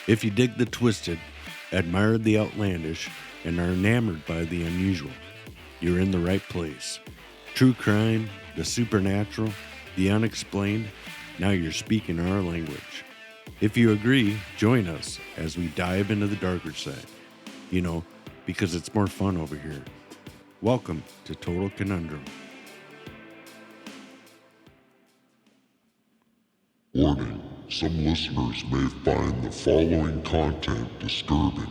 If you dig the twisted, admire the outlandish, and are enamored by the unusual, you're in the right place. True crime, the supernatural, the unexplained, now you're speaking our language. If you agree, join us as we dive into the darker side. You know, because it's more fun over here. Welcome to Total Conundrum. Warning, some listeners may find the following content disturbing.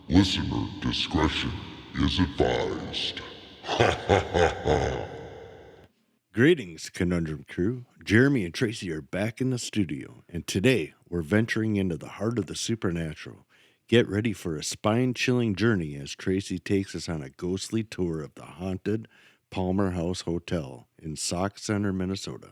Listener discretion is advised. Ha ha ha ha. Greetings, Conundrum crew. Jeremy and Traci are back in the studio, and today we're venturing into the heart of the supernatural. Get ready for a spine-chilling journey as Traci takes us on a ghostly tour of the haunted Palmer House Hotel in Sauk Centre, Minnesota.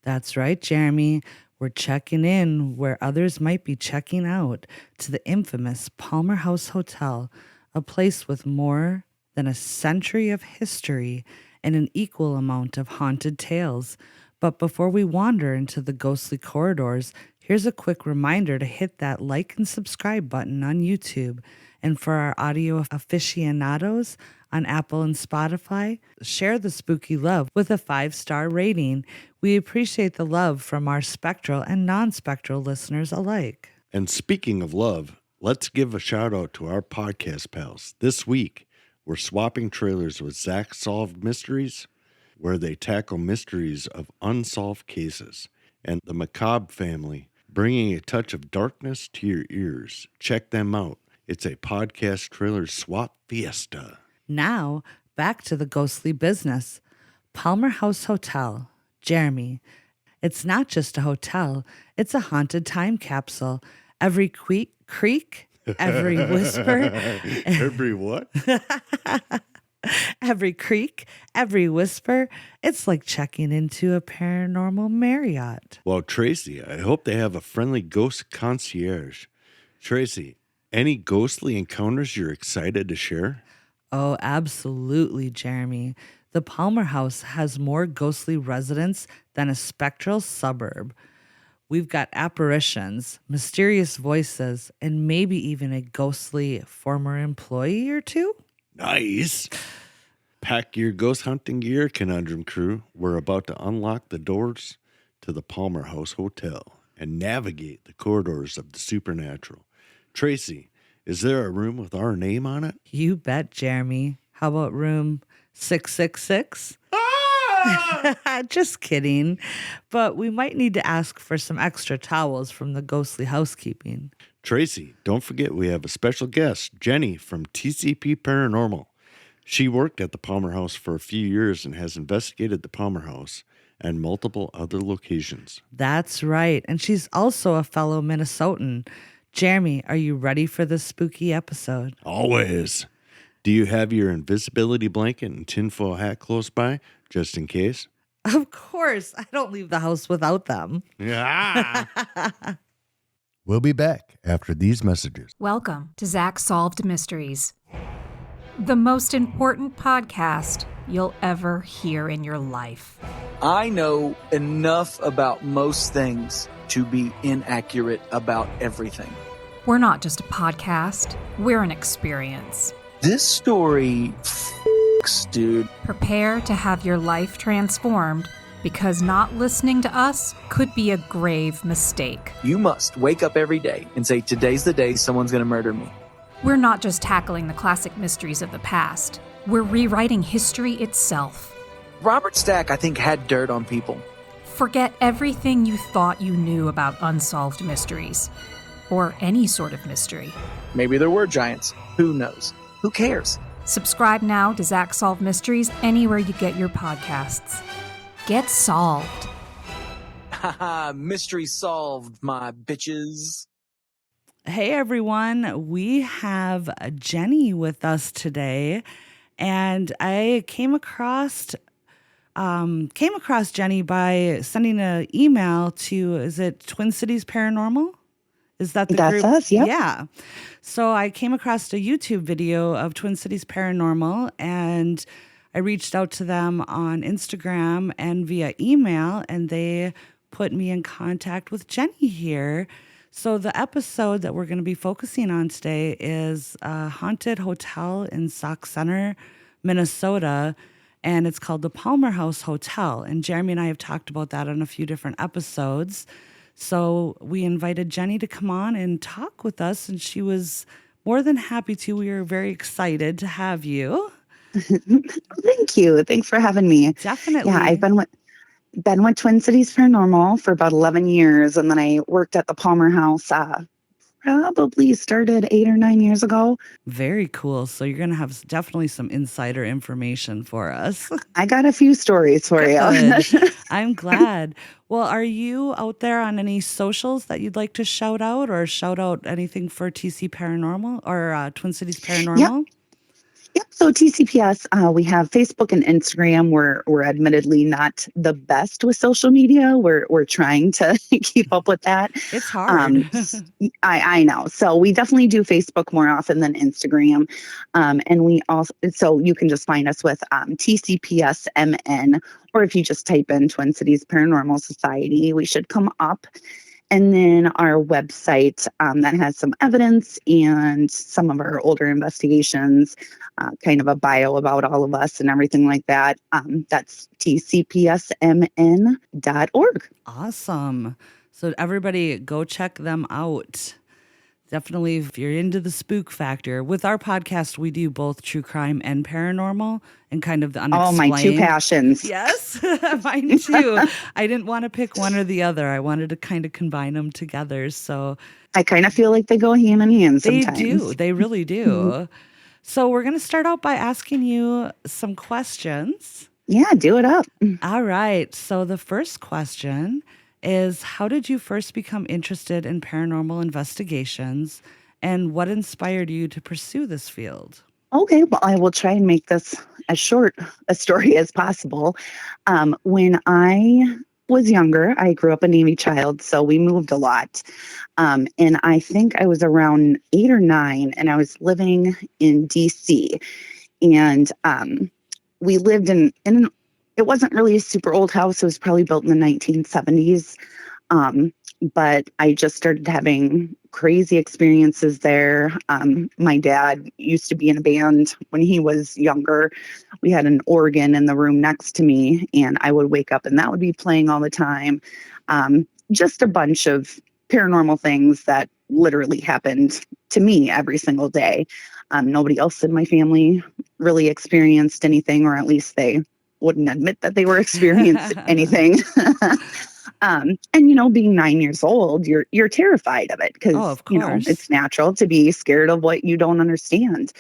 That's right, Jeremy. We're checking in where others might be checking out to the infamous Palmer House Hotel, a place with more than a century of history and an equal amount of haunted tales. But before we wander into the ghostly corridors, here's a quick reminder to hit that like and subscribe button on YouTube. And for our audio aficionados on Apple and Spotify, share the spooky love with a 5-star rating. We appreciate the love from our spectral and non-spectral listeners alike. And speaking of love, let's give a shout out to our podcast pals. This week, we're swapping trailers with ZacSolved Mysteries, where they tackle mysteries of unsolved cases, and the Macabre family, bringing a touch of darkness to your ears. Check them out. It's a podcast trailer swap fiesta. Now, back to the ghostly business. Palmer House Hotel. Jeremy. It's not just a hotel, it's a haunted time capsule. Every creak, every whisper. Every what? Every creak, every whisper. It's like checking into a paranormal Marriott. Well, Traci, I hope they have a friendly ghost concierge. Traci, any ghostly encounters you're excited to share? Oh, absolutely, Jeremy. The Palmer House has more ghostly residents than a spectral suburb. We've got apparitions, mysterious voices, and maybe even a ghostly former employee or two. Nice. Pack your ghost hunting gear, Conundrum crew. We're about to unlock the doors to the Palmer House Hotel and navigate the corridors of the supernatural. Traci, is there a room with our name on it? You bet, Jeremy. How about room 666? Just kidding. But we might need to ask for some extra towels from the ghostly housekeeping. Traci, don't forget we have a special guest, Jenny from TCP Paranormal. She worked at the Palmer House for a few years and has investigated the Palmer House and multiple other locations. That's right. And she's also a fellow Minnesotan. Jeremy, are you ready for this spooky episode? Always. Do you have your invisibility blanket and tinfoil hat close by, just in case? Of course. I don't leave the house without them. Yeah. We'll be back after these messages. Welcome to ZacSolved Mysteries, the most important podcast you'll ever hear in your life. I know enough about most things to be inaccurate about everything. We're not just a podcast, we're an experience. This story f***s, dude. Prepare to have your life transformed, because not listening to us could be a grave mistake. You must wake up every day and say, today's the day someone's gonna murder me. We're not just tackling the classic mysteries of the past, we're rewriting history itself. Robert Stack, I think, had dirt on people. Forget everything you thought you knew about unsolved mysteries, or any sort of mystery. Maybe there were giants. Who knows? Who cares? Subscribe now to ZacSolved Mysteries anywhere you get your podcasts. Get solved. Haha, mystery solved, my bitches. Hey, everyone. We have Jenny with us today. And I came across Jenny by sending an email to, is it Twin Cities Paranormal? Is that the That's group? us, yep. Yeah. So I came across a YouTube video of Twin Cities Paranormal, and I reached out to them on Instagram and via email, and they put me in contact with Jenny here. So the episode that we're going to be focusing on today is a haunted hotel in Sauk Centre, Minnesota, and it's called the Palmer House Hotel. And Jeremy and I have talked about that on a few different episodes. So we invited Jenny to come on and talk with us, and she was more than happy to. We were very excited to have you. Thank you. Thanks for having me. Definitely. Yeah, I've been with Twin Cities Paranormal for about 11 years, and then I worked at the Palmer House. Probably started 8 or 9 years ago. Very cool. So you're going to have definitely some insider information for us. I got a few stories for you. I'm glad. Well, are you out there on any socials that you'd like to shout out, or shout out anything for TC Paranormal or Twin Cities Paranormal? Yep. So TCPS, we have Facebook and Instagram. We're admittedly not the best with social media. We're trying to keep up with that. It's hard. I know. So we definitely do Facebook more often than Instagram. And we also, so you can just find us with TCPS MN, or if you just type in Twin Cities Paranormal Society, we should come up. And then our website that has some evidence and some of our older investigations, kind of a bio about all of us and everything like that. That's tcpsmn.org. Awesome. So everybody go check them out. Definitely, if you're into the spook factor. With our podcast, we do both true crime and paranormal and kind of the unexplained. Oh, my two passions. Yes, mine too. I didn't want to pick one or the other. I wanted to kind of combine them together. So I kind of feel like they go hand in hand sometimes. They do. They really do. Mm-hmm. So we're going to start out by asking you some questions. Yeah, do it up. All right. So the first question is, how did you first become interested in paranormal investigations, and what inspired you to pursue this field? Okay, well, I will try and make this as short a story as possible. When I was younger, I grew up a Navy child, so we moved a lot. And I think I was around 8 or 9, and I was living in DC. And we lived in it wasn't really a super old house. It was probably built in the 1970s. But I just started having crazy experiences there. My dad used to be in a band when he was younger. We had an organ in the room next to me, and I would wake up and that would be playing all the time. Just a bunch of paranormal things that literally happened to me every single day. Nobody else in my family really experienced anything, or at least they wouldn't admit that they were experiencing anything. And, being 9 years old, you're terrified of it because, it's natural to be scared of what you don't understand.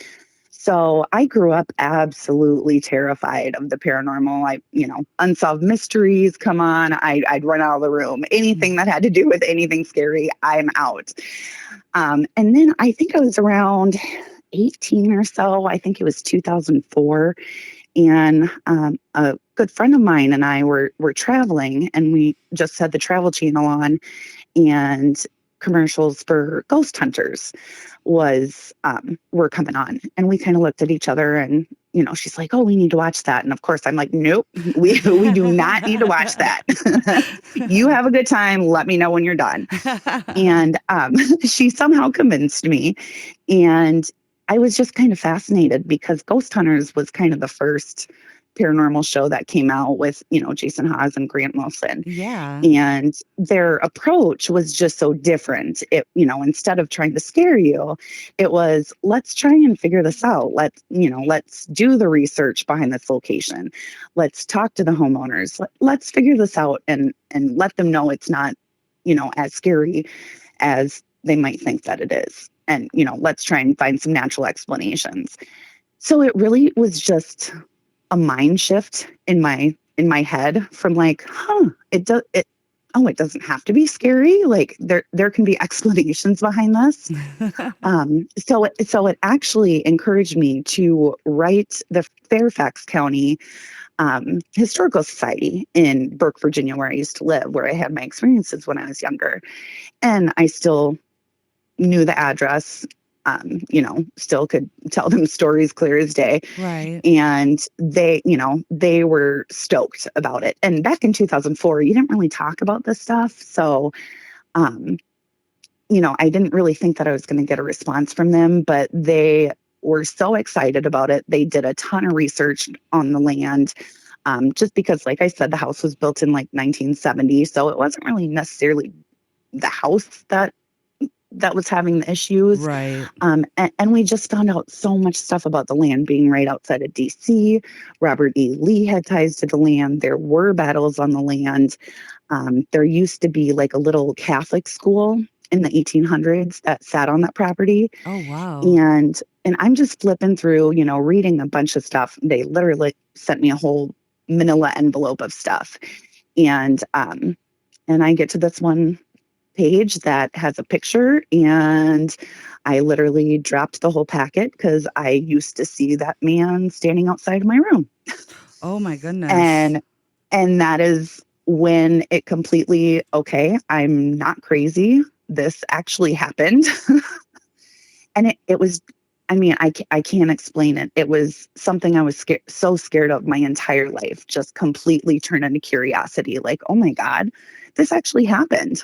So I grew up absolutely terrified of the paranormal. Unsolved mysteries, come on, I'd run out of the room. Anything that had to do with anything scary, I'm out. And then I think I was around 18 or so. I think it was 2004. And a good friend of mine and I were traveling, and we just had the Travel Channel on, and commercials for ghost hunters were coming on. And we kind of looked at each other, and she's like, "Oh, we need to watch that." And of course I'm like, "Nope, we do not need to watch that. You have a good time. Let me know when you're done." And she somehow convinced me, and I was just kind of fascinated because Ghost Hunters was kind of the first paranormal show that came out with, Jason Hawes and Grant Wilson. Yeah. And their approach was just so different. It, instead of trying to scare you, it was, let's try and figure this out. Let's do the research behind this location. Let's talk to the homeowners. Let's figure this out and let them know it's not, as scary as they might think that it is. And, let's try and find some natural explanations. So it really was just a mind shift in my head from like, it doesn't have to be scary. Like there can be explanations behind this. So it actually encouraged me to write the Fairfax County Historical Society in Burke, Virginia, where I used to live, where I had my experiences when I was younger. And I still knew the address, still could tell them stories clear as day. Right. And they were stoked about it. And back in 2004, you didn't really talk about this stuff. So I didn't really think that I was going to get a response from them, but they were so excited about it. They did a ton of research on the land, just because, like I said, the house was built in like 1970. So it wasn't really necessarily the house that was having the issues. Right. And we just found out so much stuff about the land being right outside of DC. Robert E. Lee had ties to the land. There were battles on the land. There used to be like a little Catholic school in the 1800s that sat on that property. Oh, wow. And I'm just flipping through, reading a bunch of stuff. They literally sent me a whole manila envelope of stuff. And I get to this one page that has a picture, and I literally dropped the whole packet because I used to see that man standing outside my room. Oh my goodness. And that is when it completely, okay, I'm not crazy. This actually happened. And it was, I mean, I can't explain it. It was something I was so scared of my entire life, just completely turned into curiosity. Like, oh my God, this actually happened.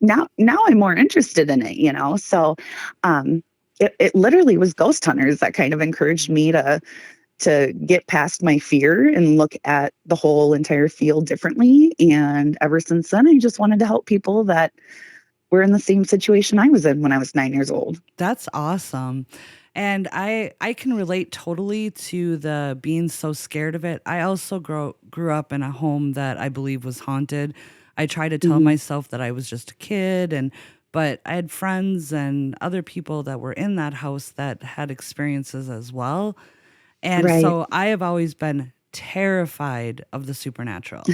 Now I'm more interested in it, So it literally was ghost hunters that kind of encouraged me to get past my fear and look at the whole entire field differently. And ever since then, I just wanted to help people that were in the same situation I was in when I was 9 years old. That's awesome. And I can relate totally to the being so scared of it. I also grew up in a home that I believe was haunted. I try to tell myself that I was just a kid, but I had friends and other people that were in that house that had experiences as well. And so I have always been terrified of the supernatural.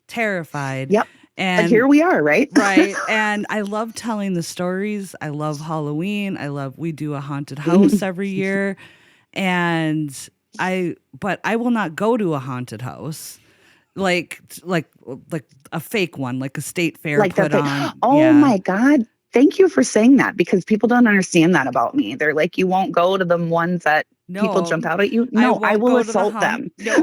Terrified. Yep. And but here we are, right? Right. And I love telling the stories. I love Halloween. We do a haunted house every year. But I will not go to a haunted house. Like a fake one, like a state fair like put on. Oh my God. Thank you for saying that, because people don't understand that about me. They're like, you won't go to the ones that people jump out at you. No, I will assault them. No,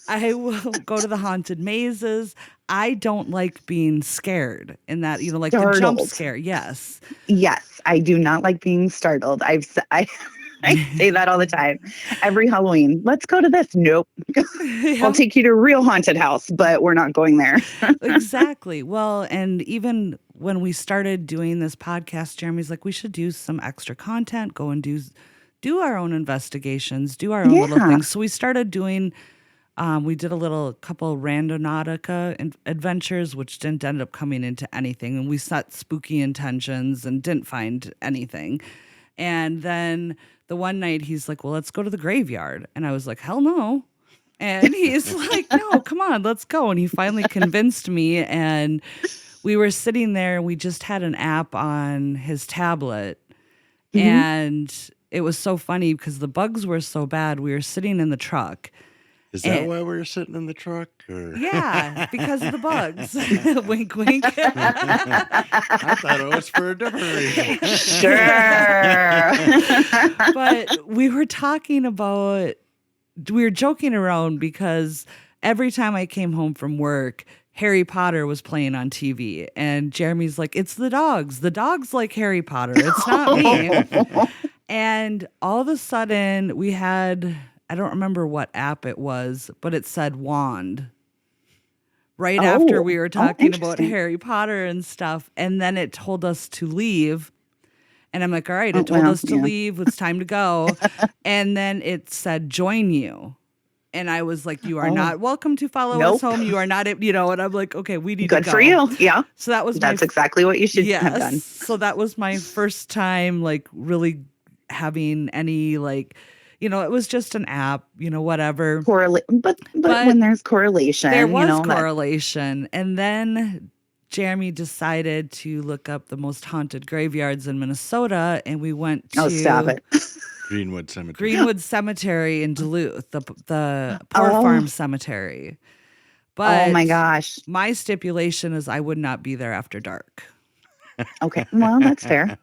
I will go to the haunted mazes. I don't like being scared in that, like startled. the jump scare. Yes. Yes. I do not like being startled. I say that all the time. Every Halloween, let's go to this. Nope. I'll take you to a real haunted house, but we're not going there. Exactly. Well, and even when we started doing this podcast, Jeremy's like, we should do some extra content, go and do our own investigations, do our own little things. So we started doing, we did a couple Randonautica adventures, which didn't end up coming into anything. And we set spooky intentions and didn't find anything. And then the one night he's like, well, let's go to the graveyard. And I was like, hell no. And he's like, no, come on, let's go. And he finally convinced me. And we were sitting there and we just had an app on his tablet. And it was so funny because the bugs were so bad. We were sitting in the truck. Is that why we were sitting in the truck? Or? Yeah, because of the bugs. Wink, wink. I thought it was for a different reason. Sure. But we were joking around because every time I came home from work, Harry Potter was playing on TV. And Jeremy's like, it's the dogs. The dogs like Harry Potter. It's not me. And all of a sudden we had... I don't remember what app it was, but it said wand right after we were talking about Harry Potter and stuff. And then it told us to leave. And I'm like, all right, it told us to leave. It's time to go. And then it said, join you. And I was like, you are not welcome to follow us home. You are not, and I'm like, okay, we need to go. Good for you. Yeah. So that's exactly what you should have done. So that was my first time, like, really having any, like, it was just an app, whatever. But when there's correlation. There was correlation. And then Jeremy decided to look up the most haunted graveyards in Minnesota. And we went to... Oh, stop it. Greenwood Cemetery. Greenwood Cemetery in Duluth, the Port Farm Cemetery. But oh, my gosh. My stipulation is I would not be there after dark. Okay. Well, that's fair.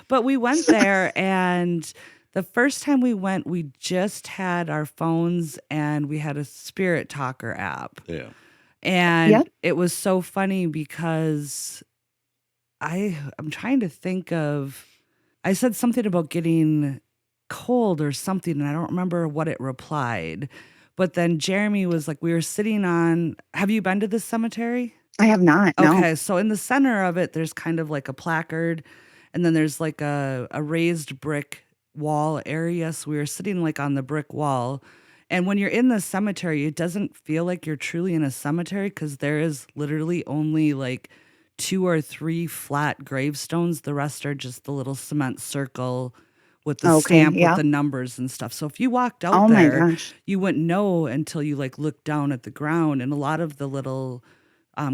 But we went there and... The first time we went, we just had our phones and we had a Spirit Talker app. Yeah. And it was so funny because I'm trying to think of, I said something about getting cold or something, and I don't remember what it replied. But then Jeremy was like, we were sitting on, have you been to this cemetery? I have not. No. Okay, so in the center of it, there's kind of like a placard, and then there's like a raised brick wall area. So we were sitting like on the brick wall. And when you're in the cemetery, it doesn't feel like you're truly in a cemetery because there is literally only like 2 or 3 flat gravestones. The rest are just the little cement circle with the stamp with the numbers and stuff. So if you walked out there, you wouldn't know until you like looked down at the ground. And a lot of the little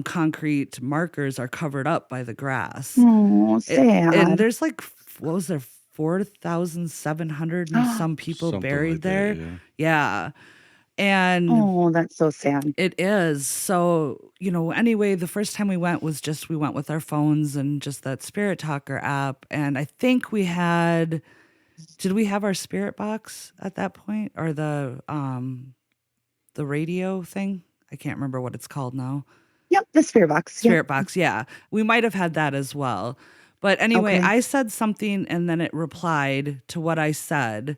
concrete markers are covered up by the grass. Oh, sad. And there's like, what was there, 4,700 and some people Something buried like there. that, yeah. And oh, that's so sad. it is. So, anyway, the first time we went was just, we went with our phones and just that Spirit Talker app. And I think did we have our spirit box at that point, or the radio thing? I can't remember what it's called now. Yep, the spirit box. Spirit box, yeah. We might have had that as well. But anyway, I said something and then it replied to what I said.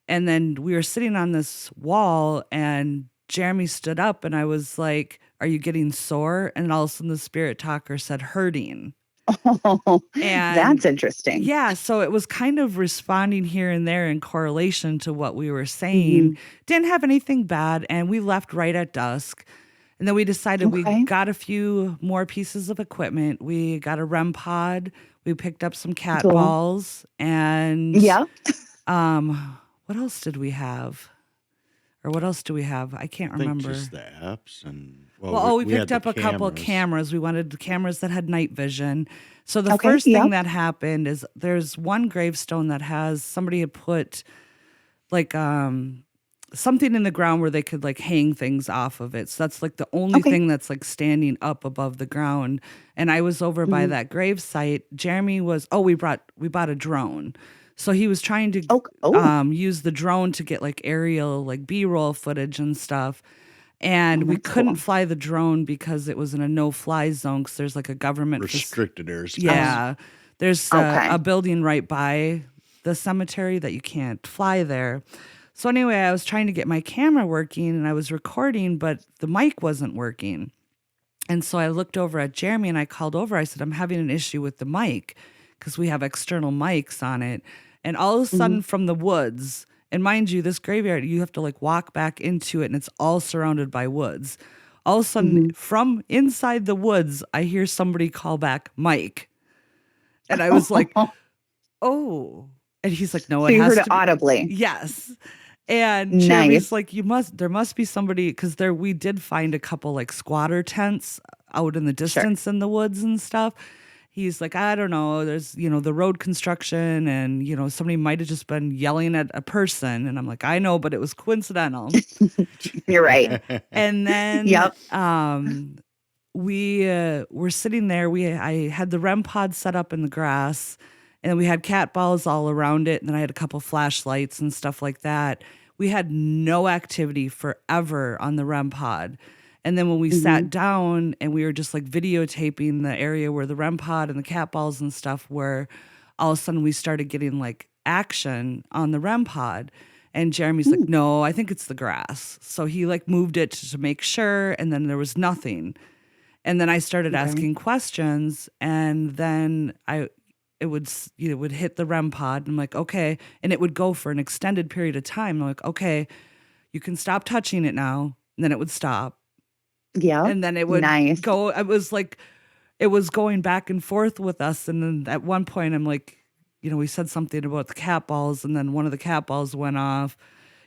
And then we were sitting on this wall and Jeremy stood up and I was like, are you getting sore? And all of a sudden the Spirit Talker said hurting. Oh, and that's interesting. Yeah, so it was kind of responding here and there in correlation to what we were saying. Didn't have anything bad, and we left right at dusk. And then we decided we got a few more pieces of equipment. We got a REM pod. We picked up some cat balls. And what else did we have? Or what else do we have? I can't remember. Just the apps and we picked up a couple of cameras. We wanted cameras that had night vision. So the first thing that happened is there's one gravestone that has, somebody had put like something in the ground where they could like hang things off of it. So that's like the only thing that's like standing up above the ground. And I was over by that grave site. Jeremy was, we bought a drone. So he was trying to use the drone to get like aerial, like B-roll footage and stuff. And we couldn't fly the drone because it was in a no-fly zone because there's like a government restricted airspace. Yeah. There's a building right by the cemetery that you can't fly there. So anyway, I was trying to get my camera working and I was recording, but the mic wasn't working. And so I looked over at Jeremy and I called over. I said, I'm having an issue with the mic because we have external mics on it. And all of a sudden from the woods, and mind you, this graveyard, you have to like walk back into it and it's all surrounded by woods. All of a sudden from inside the woods, I hear somebody call back, Mike. And I was like, oh. And he's like, no, so it you has heard to it audibly. Yes. And Jeremy's like, there must be somebody, because we did find a couple like squatter tents out in the distance in the woods and stuff. He's like, I don't know, there's, the road construction and, somebody might have just been yelling at a person. And I'm like, I know, but it was coincidental. You're right. And then we were sitting there. I had the REM pod set up in the grass. And then we had cat balls all around it. And then I had a couple flashlights and stuff like that. We had no activity forever on the REM pod. And then when we sat down and we were just like videotaping the area where the REM pod and the cat balls and stuff were, all of a sudden we started getting like action on the REM pod. And Jeremy's like, no, I think it's the grass. So he like moved it to make sure. And then there was nothing. And then I started asking questions. And then it would hit the REM pod. And I'm like, okay. And it would go for an extended period of time. I'm like, okay, you can stop touching it now. And then it would stop. Yeah. And then it would go. It was like, it was going back and forth with us. And then at one point I'm like, we said something about the cat balls and then one of the cat balls went off,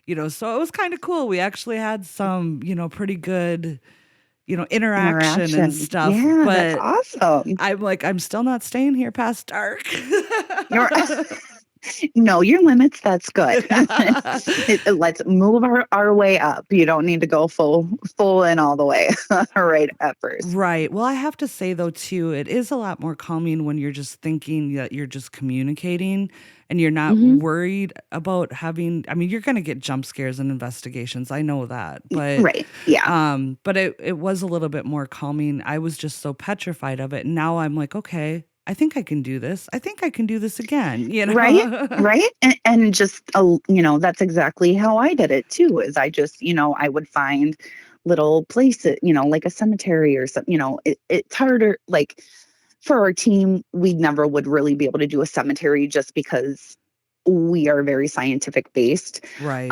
so it was kind of cool. We actually had some, pretty good, interaction and stuff. Yeah, but that's awesome. I'm like, I'm still not staying here past dark. No, your limits, that's good. Let's move our way up. You don't need to go full in all the way right at first. Right. Well, I have to say, though, too, it is a lot more calming when you're just thinking that you're just communicating and you're not worried about you're going to get jump scares and investigations. I know that. But, right. Yeah. But it was a little bit more calming. I was just so petrified of it. And now I'm like, okay, I think I can do this. I think I can do this again, Right. And just, that's exactly how I did it too, is I just, I would find little places, like a cemetery or something, it's harder. Like for our team, we never would really be able to do a cemetery just because we are very scientific based. Right.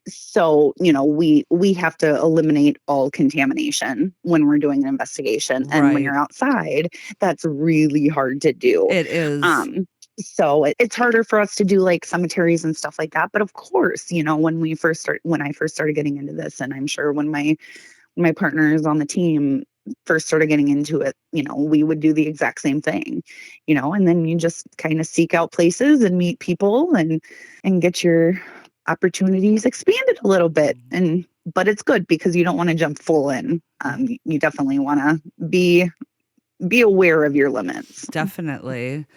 So, we have to eliminate all contamination when we're doing an investigation. And when Right. you're outside, that's really hard to do. It is. So it's harder for us to do like cemeteries and stuff like that. But of course, when I first started getting into this, and I'm sure when my partners on the team first started getting into it, we would do the exact same thing, and then you just kind of seek out places and meet people and get your opportunities expanded a little bit. But it's good because you don't want to jump full in. You definitely want to be aware of your limits. Definitely.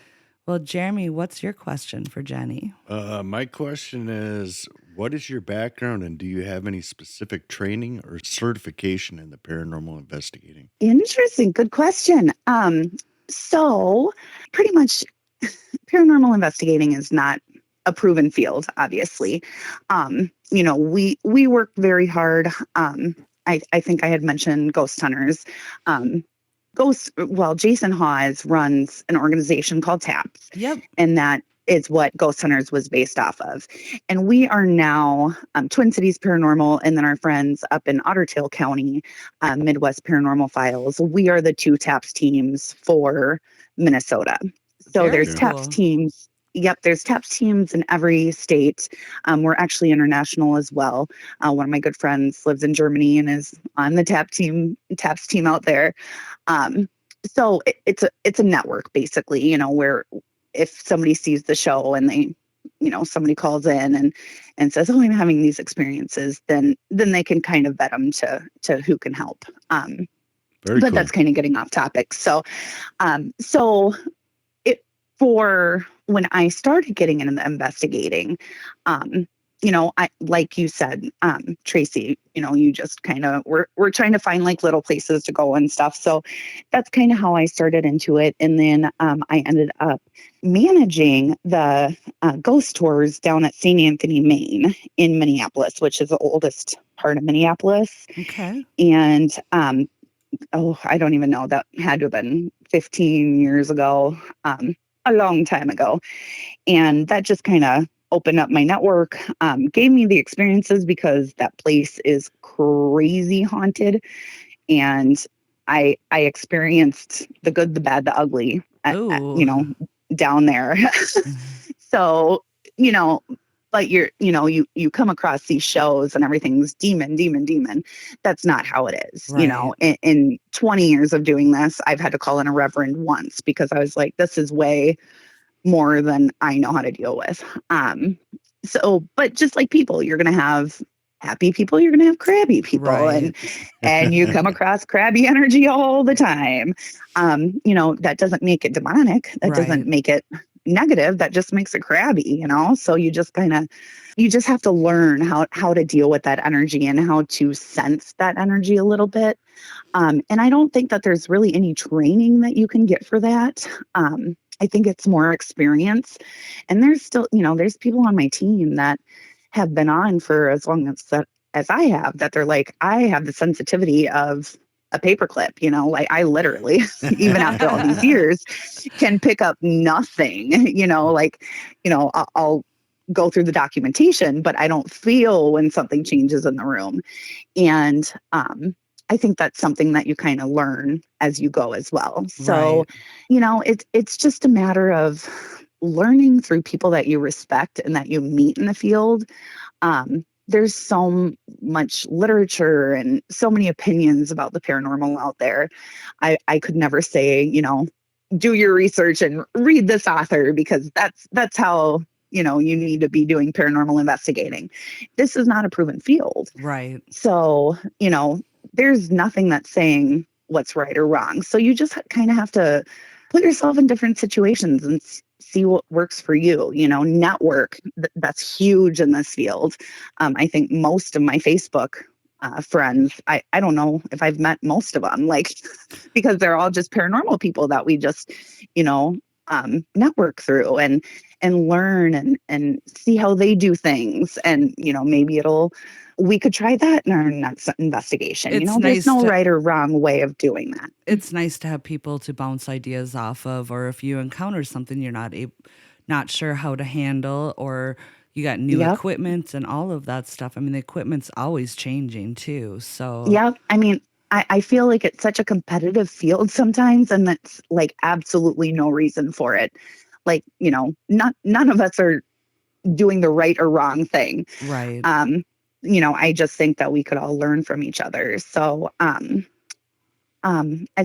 Well, Jeremy, what's your question for Jenny? My question is, what is your background and do you have any specific training or certification in the paranormal investigating? Interesting. Good question. So pretty much paranormal investigating is not a proven field, obviously. We work very hard. I think I had mentioned ghost hunters. Jason Hawes runs an organization called TAPS. Yep. And that is what Ghost Hunters was based off of. And we are now Twin Cities Paranormal, and then our friends up in Otter Tail County, Midwest Paranormal Files. We are the two TAPS teams for Minnesota. So Very there's cool. TAPS teams. Yep, there's TAPS teams in every state. We're actually international as well. One of my good friends lives in Germany and is on the TAPS team out there. So it's a network basically, where if somebody sees the show and they, somebody calls in and says, "Oh, I'm having these experiences," then they can kind of vet them to who can help. Very cool. That's kind of getting off topic. So for when I started getting into the investigating, I, like you said, Traci, you just kind of, we're trying to find like little places to go and stuff. So that's kind of how I started into it. And then I ended up managing the ghost tours down at St. Anthony, Maine in Minneapolis, which is the oldest part of Minneapolis. Okay. And, I don't even know, that had to have been 15 years ago, a long time ago. And that just kind of opened up my network, gave me the experiences because that place is crazy haunted. And I experienced the good, the bad, the ugly, down there. So, but you come across these shows and everything's demon. That's not how it is. Right. In 20 years of doing this, I've had to call in a reverend once because I was like, this is way more than I know how to deal with. But just like people, you're going to have happy people, you're going to have crabby people, Right. and you come across crabby energy all the time. That doesn't make it demonic. That doesn't make it negative. That just makes it crabby, so you just have to learn how to deal with that energy and how to sense that energy a little bit. And I don't think that there's really any training that you can get for that. I think it's more experience. And there's still, there's people on my team that have been on for as long as I have, that they're like, I have the sensitivity of a paperclip, like I literally, even after all these years, can pick up nothing, I'll go through the documentation, but I don't feel when something changes in the room. And, I think that's something that you kind of learn as you go as well. So, it's just a matter of learning through people that you respect and that you meet in the field. There's so much literature and so many opinions about the paranormal out there. I could never say, do your research and read this author, because that's how, you need to be doing paranormal investigating. This is not a proven field. Right. So, there's nothing that's saying what's right or wrong. So you just kind of have to put yourself in different situations and see what works for you. Network, that's huge in this field. I think most of my Facebook friends. I don't know if I've met most of them, like, because they're all just paranormal people that we just, you know, network through and learn and see how they do things. And, you know, maybe we could try that in our next investigation. It's You know, nice there's no to- right or wrong way of doing that. It's nice to have people to bounce ideas off of, or if you encounter something you're not sure how to handle, or you got new Yep. equipment and all of that stuff. I mean, the equipment's always changing too. So Yeah. I mean, I feel like it's such a competitive field sometimes, and that's like absolutely no reason for it. Like, you know, none of us are doing the right or wrong thing. right. You know, I just think that we could all learn from each other. So, as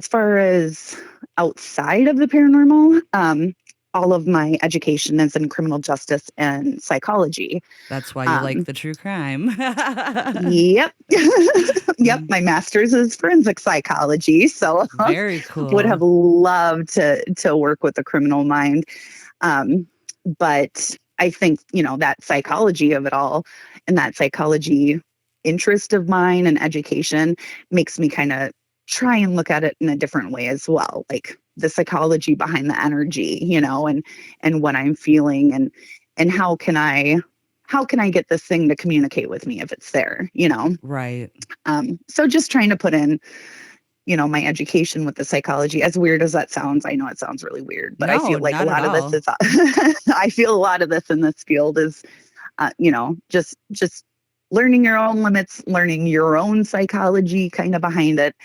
far as outside of the paranormal, all of my education is in criminal justice and psychology. That's why you like the true crime. Yep. Yep. My master's is forensic psychology. So Very cool. would have loved to work with the criminal mind. But I think, you know, that psychology of it all and that psychology interest of mine and education makes me kind of try and look at it in a different way as well. Like the psychology behind the energy, you know, and what I'm feeling and how can I get this thing to communicate with me if it's there, you know? Right. So just trying to put in, you know, my education with the psychology, as weird as that sounds. I know it sounds really weird, but I No, feel like a not lot at of this is, I feel a lot of this in this field is, you know, just learning your own limits, learning your own psychology kind of behind it,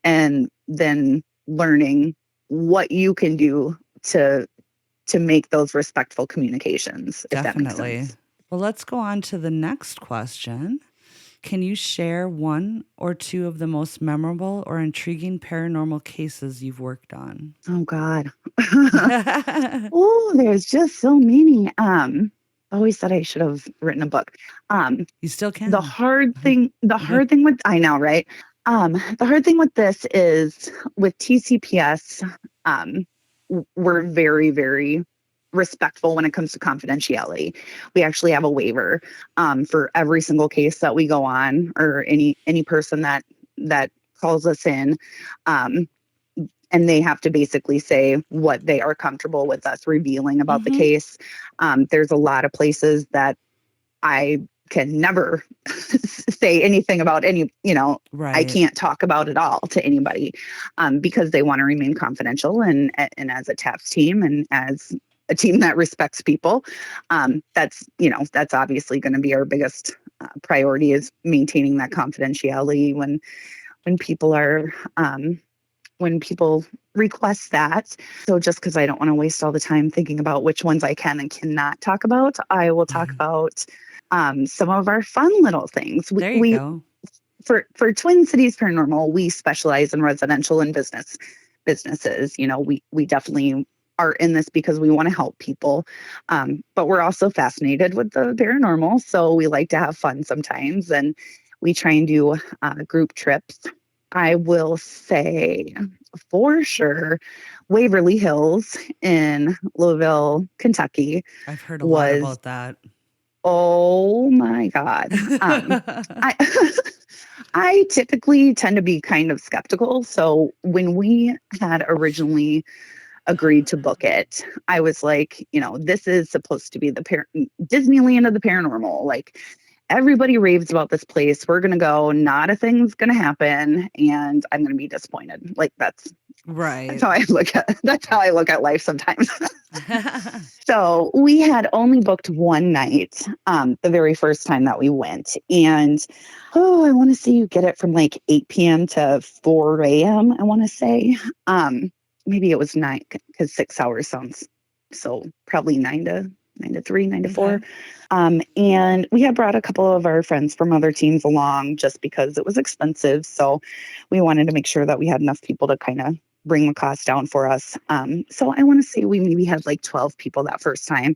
and then learning what you can do to make those respectful communications, if that makes Definitely. sense. Well, let's go on to the next question. Can you share one or two of the most memorable or intriguing paranormal cases you've worked on? Oh God. Oh, there's just so many. Always said I should have written a book. You still can. The hard thing with, I know, right? The hard thing with this is with TCPS, we're very, very respectful when it comes to confidentiality. We actually have a waiver for every single case that we go on, or any person that calls us in. And they have to basically say what they are comfortable with us revealing about the case. There's a lot of places that I can never say anything about any, you know, Right. I can't talk about it all to anybody because they want to remain confidential. And as a TAPS team and as a team that respects people, that's, you know, that's obviously going to be our biggest priority, is maintaining that confidentiality when people are, when people request that. So just because I don't want to waste all the time thinking about which ones I can and cannot talk about, I will talk about some of our fun little things. There you go. For Twin Cities Paranormal, we specialize in residential and businesses. You know, we definitely are in this because we want to help people. But we're also fascinated with the paranormal. So we like to have fun sometimes, and we try and do group trips. I will say for sure, Waverly Hills in Louisville, Kentucky. I've heard a lot about that. Oh my God. I typically tend to be kind of skeptical. So when we had originally agreed to book it, I was like, you know, this is supposed to be the Disneyland of the paranormal. Like, everybody raves about this place. We're going to go. Not a thing's going to happen. And I'm going to be disappointed. Like, that's right. That's how I look at life sometimes. So we had only booked one night, the very first time that we went. And, I want to say you get it from like 8 p.m. to 4 a.m. I want to say, maybe it was 9, because 6 hours sounds, so probably 9 to 3, 9 to 4. And we had brought a couple of our friends from other teams along just because it was expensive. So we wanted to make sure that we had enough people to kind of bring the cost down for us. So I want to say we maybe had like 12 people that first time.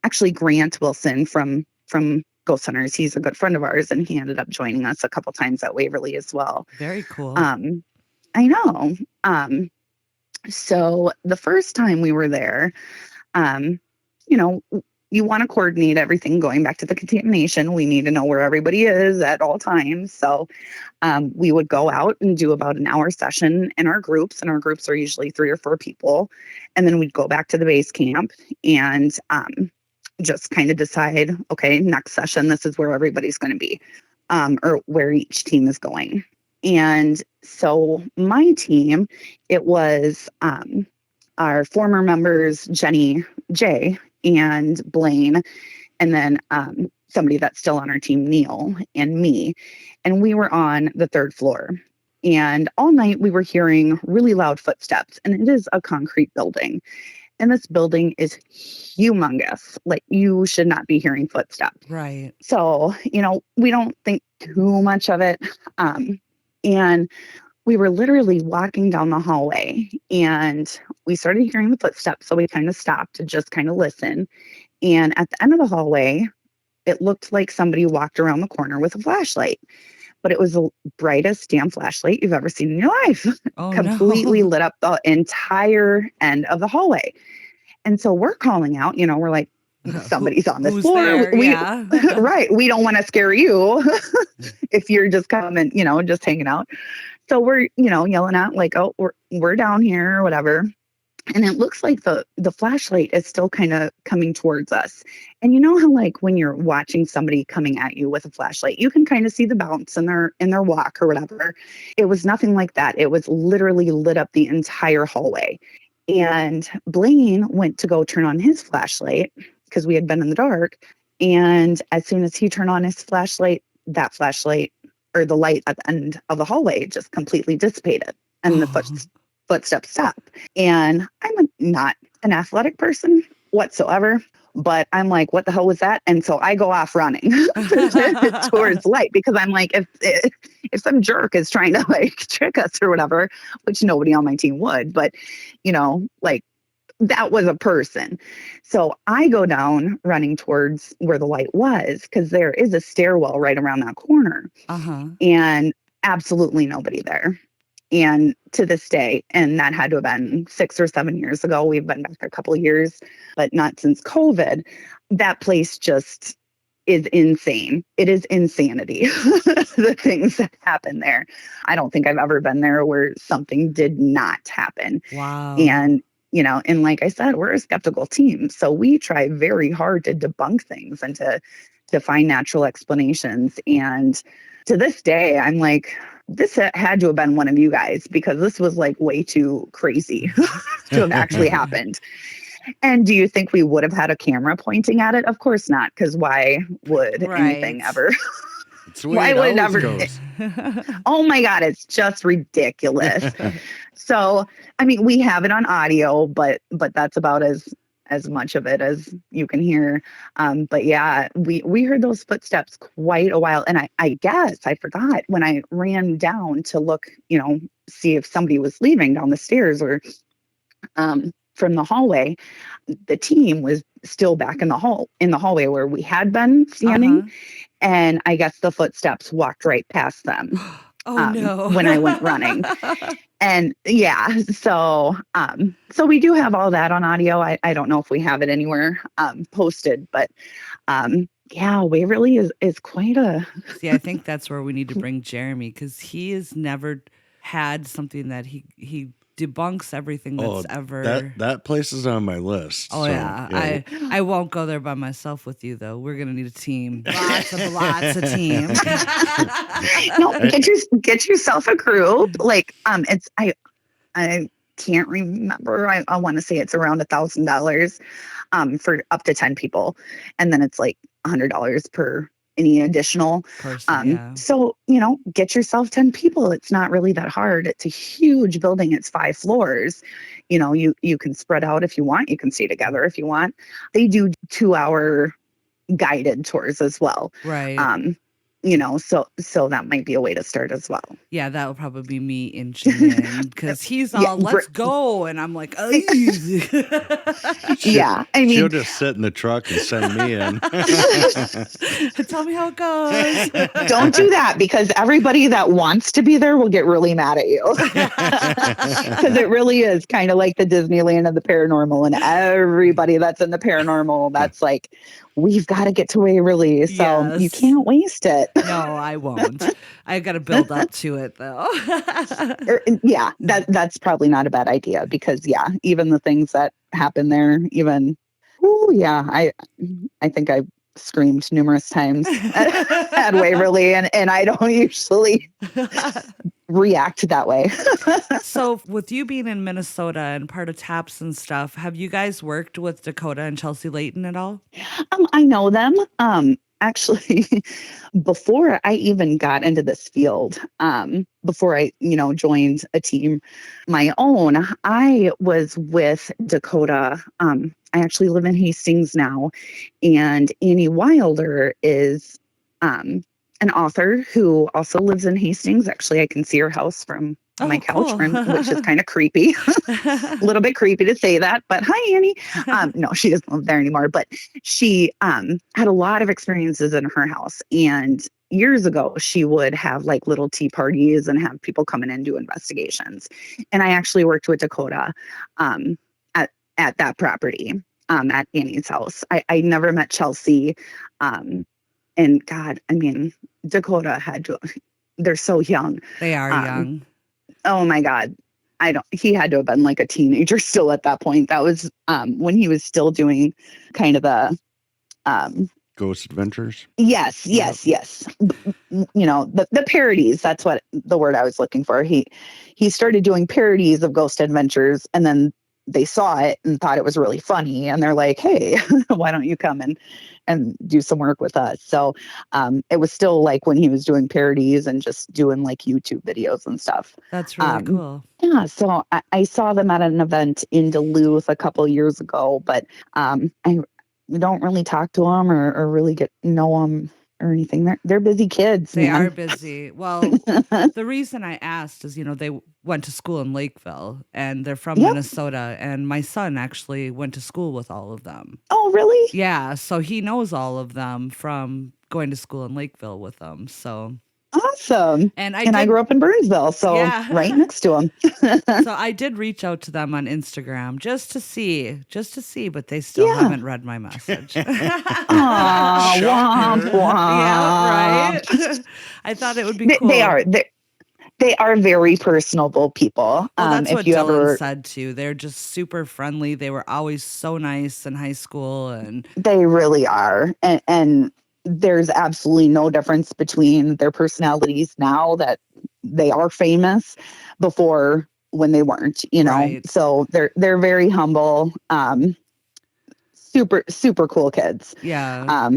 Actually, Grant Wilson from Ghost Hunters, he's a good friend of ours, and he ended up joining us a couple times at Waverly as well. Very cool. I know. So the first time we were there, you know, you want to coordinate everything. Going back to the contamination, we need to know where everybody is at all times. So we would go out and do about an hour session in our groups, and our groups are usually 3 or 4 people. And then we'd go back to the base camp and just kind of decide, okay, next session, this is where everybody's going to be, or where each team is going. And so my team, it was our former members, Jenny J and Blaine, and then somebody that's still on our team, Neil, and me. And we were on the 3rd floor. And all night we were hearing really loud footsteps. And it is a concrete building. And this building is humongous. Like, you should not be hearing footsteps. Right. So, we don't think too much of it. And we were literally walking down the hallway and we started hearing the footsteps. So we kind of stopped to just kind of listen. And at the end of the hallway, it looked like somebody walked around the corner with a flashlight. But it was the brightest damn flashlight you've ever seen in your life. Oh, Completely no. lit up the entire end of the hallway. And so we're calling out, we're like, somebody's on this Who's floor. there? Yeah. Right. We don't want to scare you if you're just coming, just hanging out. So we're, yelling out like, oh, we're down here or whatever. And it looks like the flashlight is still kind of coming towards us. And you know how, like, when you're watching somebody coming at you with a flashlight, you can kind of see the bounce in their walk or whatever. It was nothing like that. It was literally lit up the entire hallway. And Blaine went to go turn on his flashlight because we had been in the dark. And as soon as he turned on his flashlight, that flashlight, or the light at the end of the hallway, just completely dissipated. And the footsteps stopped. And I'm not an athletic person whatsoever, but I'm like, what the hell was that? And so I go off running towards light, because I'm like, if some jerk is trying to like trick us or whatever, which nobody on my team would, but like, that was a person. So I go down running towards where the light was, because there is a stairwell right around that corner. And absolutely nobody there. And to this day, and that had to have been 6 or 7 years ago, we've been back a couple of years, but not since COVID, that place just is insane. It is insanity, the things that happen there. I don't think I've ever been there where something did not happen. Wow. And and like I said, we're a skeptical team. So we try very hard to debunk things and to find natural explanations. And to this day, I'm like, this had to have been one of you guys, because this was like way too crazy to have actually happened. And do you think we would have had a camera pointing at it? Of course not, because why would anything ever? Why would it ever? Oh my God, it's just ridiculous. So, I mean, we have it on audio, but that's about as much of it as you can hear. But yeah, we heard those footsteps quite a while. And I guess I forgot when I ran down to look, see if somebody was leaving down the stairs or from the hallway. The team was still back in the hallway where we had been standing. And I guess the footsteps walked right past them. No. When I went running. And yeah, so we do have all that on audio. I don't know if we have it anywhere posted, but yeah, Waverly is quite a. See, I think that's where we need to bring Jeremy, because he has never had something that he debunks everything that's ever. That place is on my list. Oh, so, yeah. I won't go there by myself with you, though. We're gonna need a team. Lots of team. No, get yourself a group. Like it's I can't remember. I want to say it's around $1,000 for up to 10 people, and then it's like $100 per any additional person. So get yourself 10 people. It's not really that hard. It's a huge building. It's 5 floors. You can spread out if you want. You can stay together if you want. They do 2-hour guided tours as well. Right. so that might be a way to start as well. Yeah, that would probably be me inching in because he's all, let's go. And I'm like, oh. Yeah, I She'll mean, just sit in the truck and send me in. Tell me how it goes. don't do that, because everybody that wants to be there will get really mad at you. Because it really is kind of like the Disneyland of the paranormal, and everybody that's in the paranormal, that's like, we've got to get to Waverly, so Yes. you can't waste it. No, I won't. I got to build up to it though. Yeah, that's probably not a bad idea, because even the things that happen there, even I think I screamed numerous times at Waverly, and I don't usually react that way. So with you being in Minnesota and part of TAPS and stuff, have you guys worked with Dakota and Chelsea Layton at all? I know them. Actually, before I even got into this field, before I, joined a team my own, I was with Dakota. I actually live in Hastings now, and Annie Wilder is an author who also lives in Hastings. Actually, I can see her house from my couch, cool. which is kind of creepy. A little bit creepy to say that, but hi, Annie. No, she doesn't live there anymore, but she had a lot of experiences in her house. And years ago, she would have like little tea parties and have people come in and do investigations. And I actually worked with Dakota at that property, at Annie's house. I never met Chelsea. And God, I mean, Dakota they're so young. They are young. Oh my God. He had to have been like a teenager still at that point. That was when he was still doing kind of the Ghost Adventures. Yes. The parodies. That's what the word I was looking for. He started doing parodies of Ghost Adventures, and then they saw it and thought it was really funny, and they're like, hey, why don't you come and do some work with us? So it was still like when he was doing parodies and just doing like YouTube videos and stuff. That's really cool. Yeah, so I saw them at an event in Duluth a couple of years ago, but I don't really talk to them or really get to know them or anything. They're busy kids. They man. are busy. Well, the reason I asked is, they went to school in Lakeville and they're from Minnesota. And my son actually went to school with all of them. Oh, really? Yeah. So he knows all of them from going to school in Lakeville with them. So awesome. And I grew up in Burnsville, so right next to him. So I did reach out to them on Instagram just to see, but they still haven't read my message. Aw, womp, womp. Yeah, right. I thought it would be cool. They are very personable people. Well, that's if what you Dylan said too. They're just super friendly. They were always so nice in high school, and they really are. And there's absolutely no difference between their personalities now that they are famous before when they weren't, Right. So they're very humble, super cool kids. Yeah.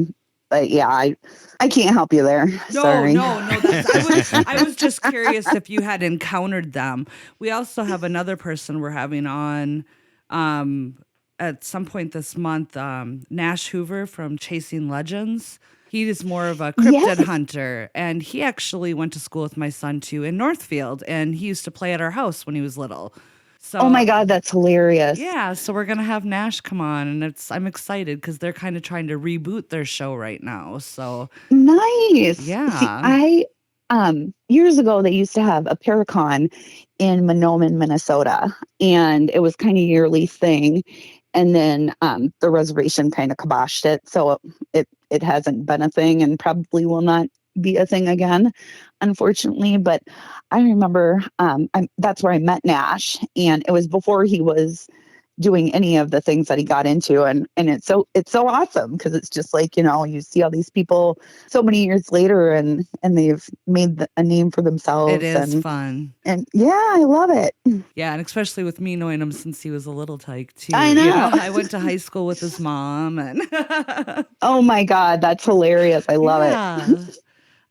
But yeah, I can't help you there. Sorry. No. I was just curious if you had encountered them. We also have another person we're having on at some point this month, Nash Hoover from Chasing Legends. He is more of a cryptid hunter, and he actually went to school with my son too in Northfield, and he used to play at our house when he was little. So, oh my God, that's hilarious. Yeah, so we're gonna have Nash come on, and I'm excited because they're kind of trying to reboot their show right now. So nice. Yeah. See, years ago they used to have a Paracon in Monoman, Minnesota, and it was kind of a yearly thing. And then the reservation kind of kiboshed it, so it hasn't been a thing and probably will not be a thing again, unfortunately. But I remember that's where I met Nash, and it was before he was doing any of the things that he got into, and it's so awesome because it's just like, you see all these people so many years later and they've made a name for themselves. It is fun. And yeah, I love it. Yeah, and especially with me knowing him since he was a little tyke too. I know. I went to high school with his mom, and oh my God, that's hilarious. I love it.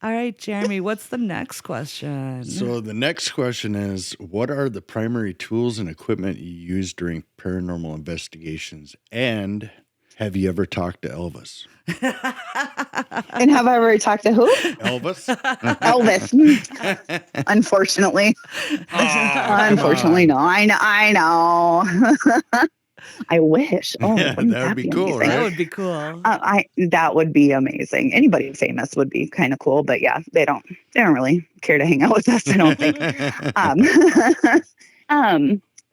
All right, Jeremy, what's the next question? So the next question is, what are the primary tools and equipment you use during paranormal investigations? And Have you ever talked to Elvis? And have I ever talked to who? Elvis? Elvis. Unfortunately. Unfortunately, no. I know. I wish. Oh, wouldn't That would be cool, amazing? right? That would be cool. That would be amazing. Anybody famous would be kind of cool, but yeah, they don't really care to hang out with us, I don't think.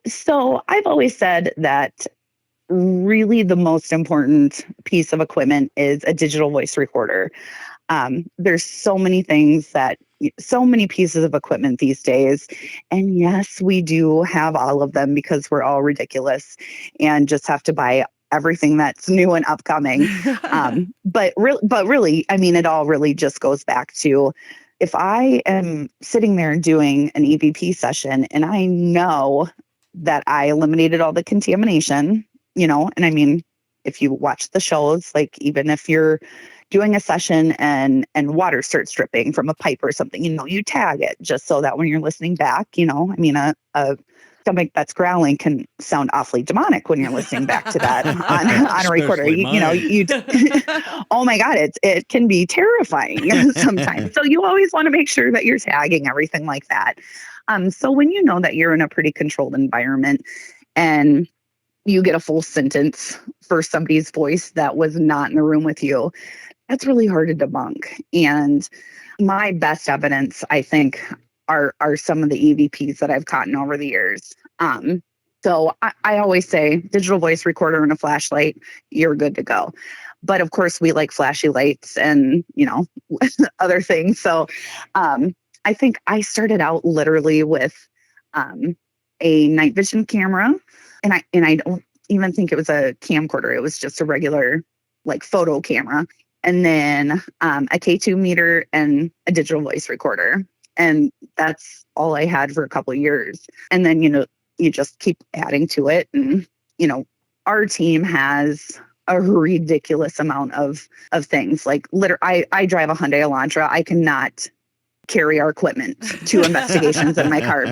So I've always said that really the most important piece of equipment is a digital voice recorder. There's so many pieces of equipment these days. And yes, we do have all of them because we're all ridiculous and just have to buy everything that's new and upcoming. But really, I mean, it all really just goes back to, if I am sitting there doing an EVP session and I know that I eliminated all the contamination, and I mean, if you watch the shows, like even if you're doing a session and water starts dripping from a pipe or something, you tag it just so that when you're listening back, I mean, a stomach that's growling can sound awfully demonic when you're listening back to that on a recorder. Oh my God, it can be terrifying sometimes. So you always want to make sure that you're tagging everything like that. So when you know that you're in a pretty controlled environment and you get a full sentence for somebody's voice that was not in the room with you, that's really hard to debunk. And my best evidence, I think, are some of the EVPs that I've gotten over the years. So I always say digital voice recorder and a flashlight, you're good to go. But of course, we like flashy lights and, other things. So I think I started out literally with a night vision camera. And I don't even think it was a camcorder. It was just a regular photo camera. And then a K2 meter and a digital voice recorder. And that's all I had for a couple of years. And then, you just keep adding to it. And, our team has a ridiculous amount of things. I drive a Hyundai Elantra. I cannot carry our equipment to investigations in my car.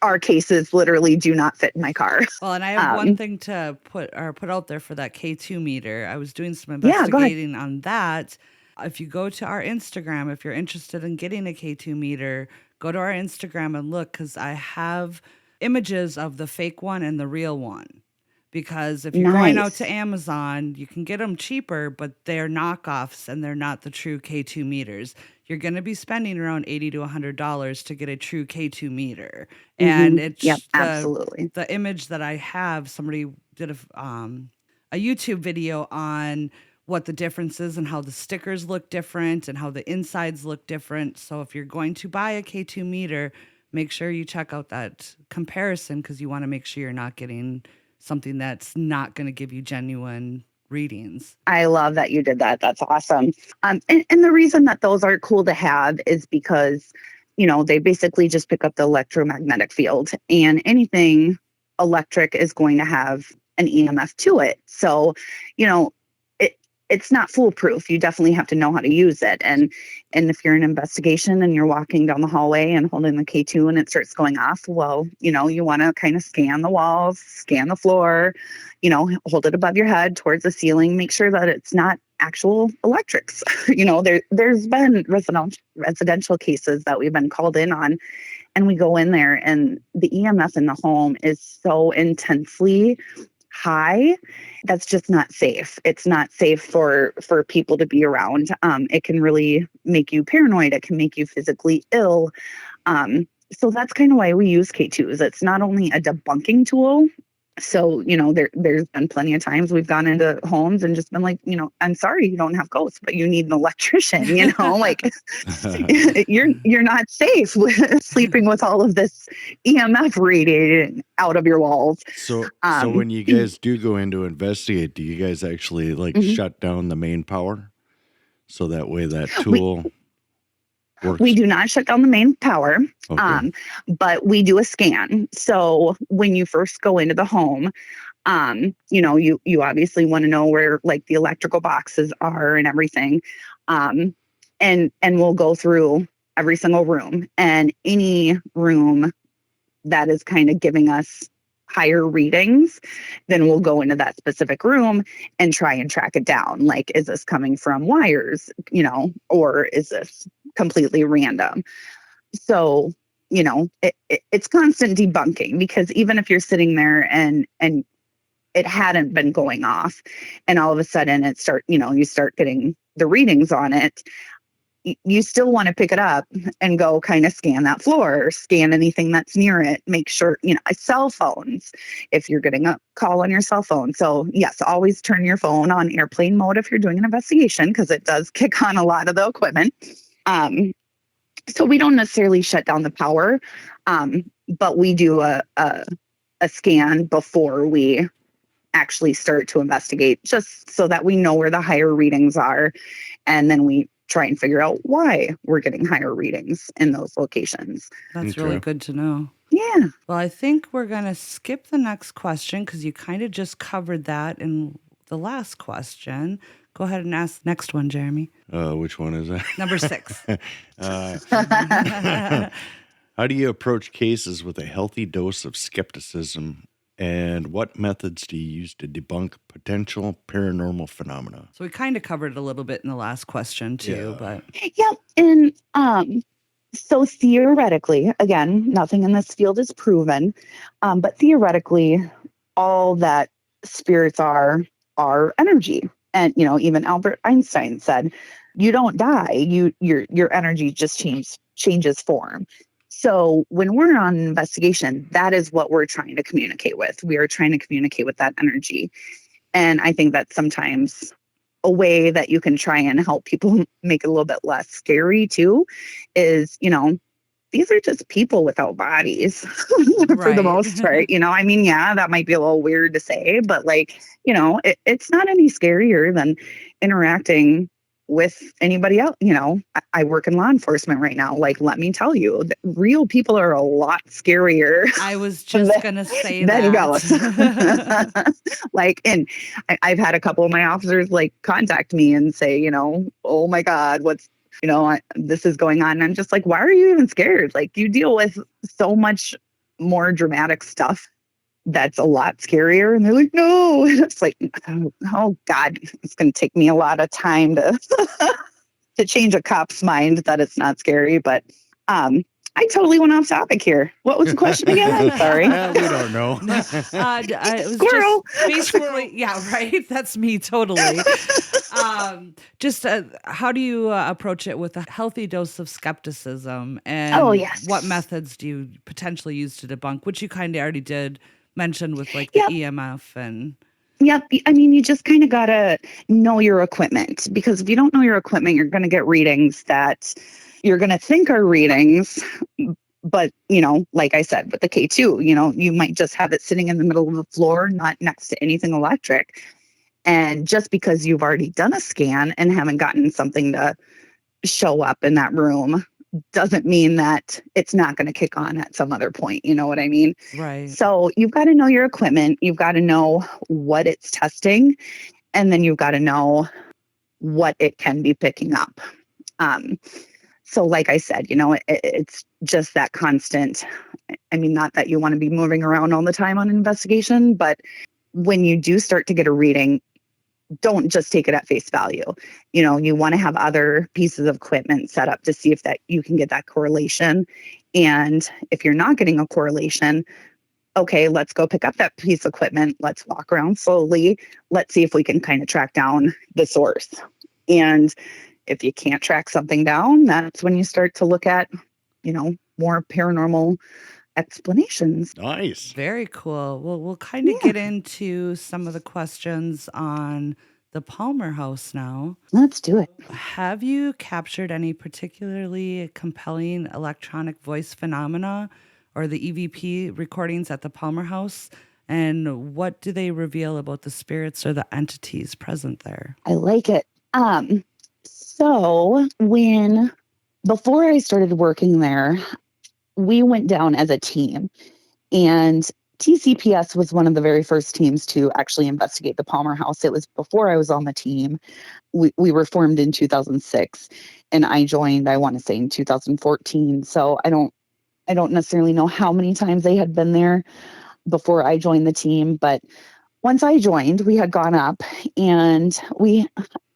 Our cases literally do not fit in my car. Well, and I have one thing to put out there for that K2 meter. I was doing some investigating on that. If you go to our Instagram, if you're interested in getting a K2 meter, go to our Instagram and look, because I have images of the fake one and the real one. Because if you're going out to Amazon, you can get them cheaper, but they're knockoffs and they're not the true K2 meters. You're going to be spending around $80 to $100 to get a true K2 meter. And it's absolutely. The image that I have, somebody did a YouTube video on what the difference is and how the stickers look different and how the insides look different. So if you're going to buy a K2 meter, make sure you check out that comparison, because you want to make sure you're not getting something that's not going to give you genuine readings. I love that you did that. That's awesome. And the reason that those are cool to have is because, they basically just pick up the electromagnetic field, and anything electric is going to have an EMF to it. So, it's not foolproof. You definitely have to know how to use it. And if you're in an investigation and you're walking down the hallway and holding the K2 and it starts going off, well, you want to kind of scan the walls, scan the floor, hold it above your head towards the ceiling, make sure that it's not actual electrics. There's been residential cases that we've been called in on, and we go in there and the EMF in the home is so intensely high, that's just not safe. It's not safe for people to be around. It can really make you paranoid. It can make you physically ill. So that's kind of why we use K2s. It's not only a debunking tool. So, there's been plenty of times we've gone into homes and just been like, I'm sorry you don't have ghosts, but you need an electrician, you're not safe with sleeping with all of this EMF radiating out of your walls. So when you guys do go in to investigate, do you guys actually shut down the main power? So that way that tool works? We do not shut down the main power, okay. But we do a scan. So when you first go into the home, you obviously want to know where the electrical boxes are and everything. And we'll go through every single room, and any room that is kind of giving us higher readings, then we'll go into that specific room and try and track it down. Like, is this coming from wires, or is this completely random? So, it's constant debunking, because even if you're sitting there and it hadn't been going off, and all of a sudden you start getting the readings on it, you still want to pick it up and go kind of scan that floor, or scan anything that's near it. Make sure, cell phones, if you're getting a call on your cell phone. So yes, always turn your phone on airplane mode if you're doing an investigation, because it does kick on a lot of the equipment. So we don't necessarily shut down the power, but we do a scan before we actually start to investigate, just so that we know where the higher readings are. And then we try and figure out why we're getting higher readings in those locations. That's really good to know. Yeah. Well, I think we're going to skip the next question, because you kind of just covered that in the last question. Go ahead and ask the next one, Jeremy. Which one is that? Number 6. How do you approach cases with a healthy dose of skepticism, and what methods do you use to debunk potential paranormal phenomena? So we kind of covered it a little bit in the last question too, but yeah. And so theoretically, again, nothing in this field is proven, but theoretically, all that spirits are energy. And even Albert Einstein said, "You don't die. Your energy just changes form." So when we're on an investigation, that is what we're trying to communicate with. We are trying to communicate with that energy. And I think that's sometimes a way that you can try and help people make it a little bit less scary too, is, these are just people without bodies for the most part. Yeah, that might be a little weird to say, but it's not any scarier than interacting with anybody else. I work in law enforcement right now. Let me tell you, real people are a lot scarier. I was just going to say that. Ghosts. And I've had a couple of my officers contact me and say, "Oh my God, what's, this is going on." And I'm just like, why are you even scared? You deal with so much more dramatic stuff that's a lot scarier. And they're like, "No." It's like, oh God, it's going to take me a lot of time to to change a cop's mind that it's not scary. But I totally went off topic here. What was the question again? I'm sorry. We don't know. It was Squirrel. Just basically, yeah, right. That's me totally. How do you approach it with a healthy dose of skepticism? And what methods do you potentially use to debunk, which you kind of already did mention with the EMF and... Yep. I mean, you just kind of got to know your equipment, because if you don't know your equipment, you're going to get readings that you're going to think are readings. But, like I said, with the K2, you might just have it sitting in the middle of the floor, not next to anything electric. And just because you've already done a scan and haven't gotten something to show up in that room doesn't mean that it's not going to kick on at some other point. You know what I mean? Right. So you've got to know your equipment. You've got to know what it's testing. And then you've got to know what it can be picking up. So like I said, it's just that constant. I mean, not that you want to be moving around all the time on an investigation, but when you do start to get a reading, don't just take it at face value. You want to have other pieces of equipment set up to see if that you can get that correlation. And if you're not getting a correlation, okay, let's go pick up that piece of equipment. Let's walk around slowly. Let's see if we can kind of track down the source. And if you can't track something down, that's when you start to look at, more paranormal explanations. Nice. Very cool. Well, we'll kind of get into some of the questions on the Palmer House now. Let's do it. Have you captured any particularly compelling electronic voice phenomena or the EVP recordings at the Palmer House? And what do they reveal about the spirits or the entities present there? I like it. So before I started working there, we went down as a team, and TCPS was one of the very first teams to actually investigate the Palmer House. It was before I was on the team. We were formed in 2006, and I joined, I want to say, in 2014. So I don't necessarily know how many times they had been there. before I joined the team. But once I joined, we had gone up, and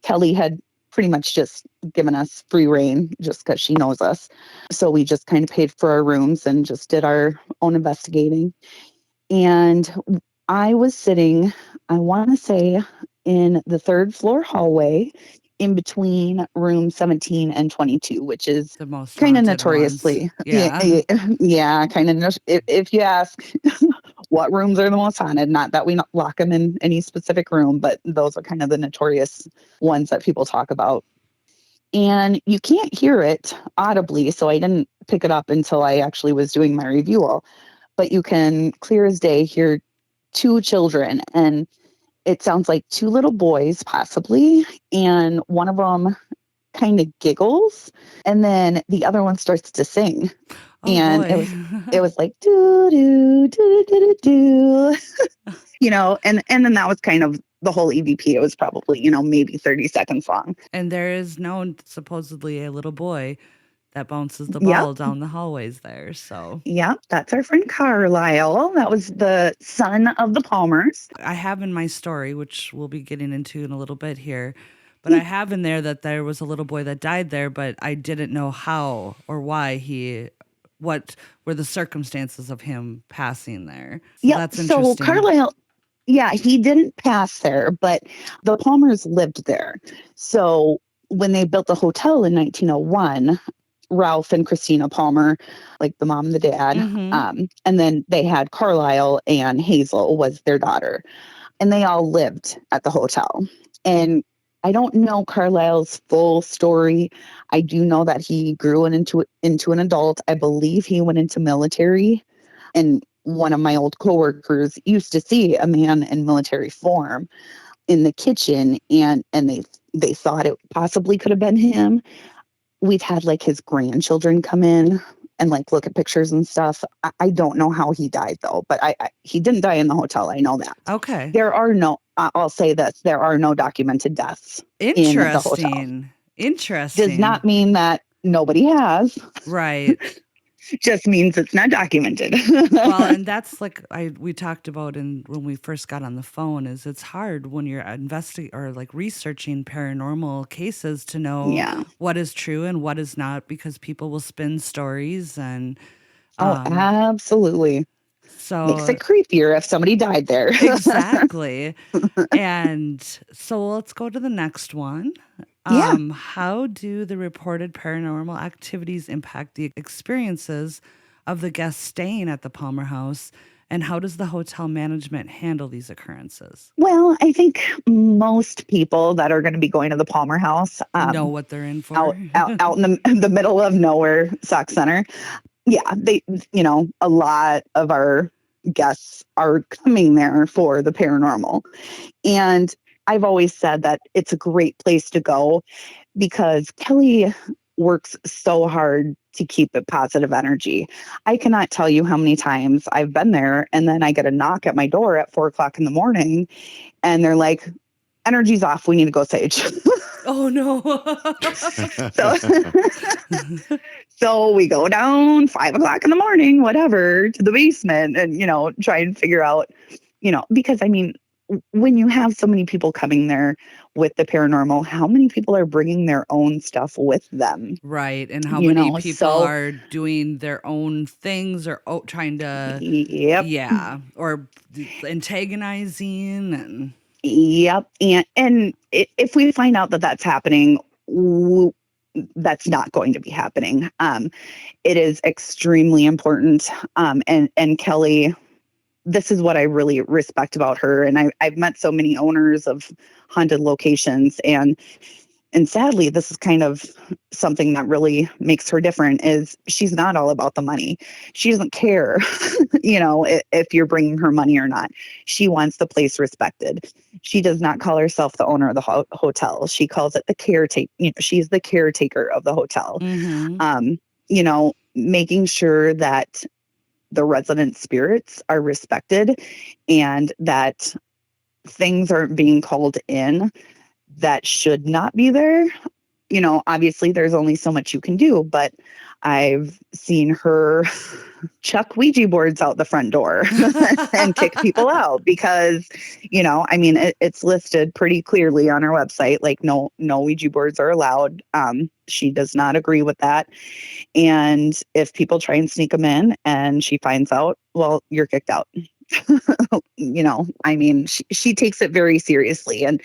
Kelly had pretty much just given us free reign just because she knows us. So we just kind of paid for our rooms and just did our own investigating. And I was sitting, I want to say, in the third floor hallway in between room 17 and 22, which is The most kind of haunted notoriously. ones. Yeah. Yeah, kind of. If you ask what rooms are the most haunted, not that we lock them in any specific room, but those are kind of the notorious ones that people talk about. And you can't hear it audibly, so I didn't pick it up until I actually was doing my review. But you can clear as day hear two children, and it sounds like two little boys possibly, and one of them kind of giggles, and then the other one starts to sing. Oh And boy. it was like do do do do do do, and then that was kind of the whole EVP. It was probably maybe 30 seconds long. And there is known supposedly a little boy that bounces the Yep. ball down the hallways there. So Yep, that's our friend Carlisle. That was the son of the Palmers. I have in my story, which we'll be getting into in a little bit here, but I have in there that there was a little boy that died there, but I didn't know how or why what were the circumstances of him passing there. So Yep. that's So interesting. Carlisle, yeah, he didn't pass there, but the Palmers lived there. So when they built the hotel in 1901, Ralph and Christina Palmer, like the mom and the dad, and then they had Carlisle, and Hazel was their daughter, and they all lived at the hotel. And I don't know Carlisle's full story. I do know that he grew into an adult. I believe he went into military, and one of my old coworkers used to see a man in military form in the kitchen, and they thought it possibly could have been him. We've had like his grandchildren come in and like look at pictures and stuff. I don't know how he died though, but he didn't die in the hotel. I know that. Okay. I'll say this, there are no documented deaths in the hotel. Interesting. Does not mean that nobody has. Right. Just means it's not documented. Well, and that's like we talked about when we first got on the phone, is it's hard when you're investigating or like researching paranormal cases to know what is true and what is not, because people will spin stories and absolutely. So makes it creepier if somebody died there. Exactly. And so let's go to the next one. How do the reported paranormal activities impact the experiences of the guests staying at the Palmer House? And how does the hotel management handle these occurrences? Well, I think most people that are going to be going to the Palmer House know what they're in for. out in the middle of nowhere, Sauk Centre. Yeah, a lot of our guests are coming there for the paranormal. And I've always said that it's a great place to go because Kelly works so hard to keep it positive energy. I cannot tell you how many times I've been there and then I get a knock at my door at 4:00 in the morning and they're like, energy's off. We need to go sage. Oh no. So we go down 5:00 in the morning, whatever, to the basement and, try and figure out, because I mean, when you have so many people coming there with the paranormal, how many people are bringing their own stuff with them? Right. And how many people are doing their own things or trying to, or antagonizing and. Yep. And if we find out that that's happening, that's not going to be happening. It is extremely important. And Kelly, this is what I really respect about her. And I've met so many owners of haunted locations, and sadly, this is kind of something that really makes her different, is she's not all about the money. She doesn't care, if you're bringing her money or not. She wants the place respected. She does not call herself the owner of the hotel. She calls it the caretaker. She's the caretaker of the hotel. Making sure that the resident spirits are respected and that things aren't being called in that should not be there. Obviously there's only so much you can do, but I've seen her chuck Ouija boards out the front door and kick people out because, I mean, it's listed pretty clearly on our website, like no Ouija boards are allowed. She does not agree with that. And if people try and sneak them in and she finds out, well, you're kicked out. I mean, she takes it very seriously, and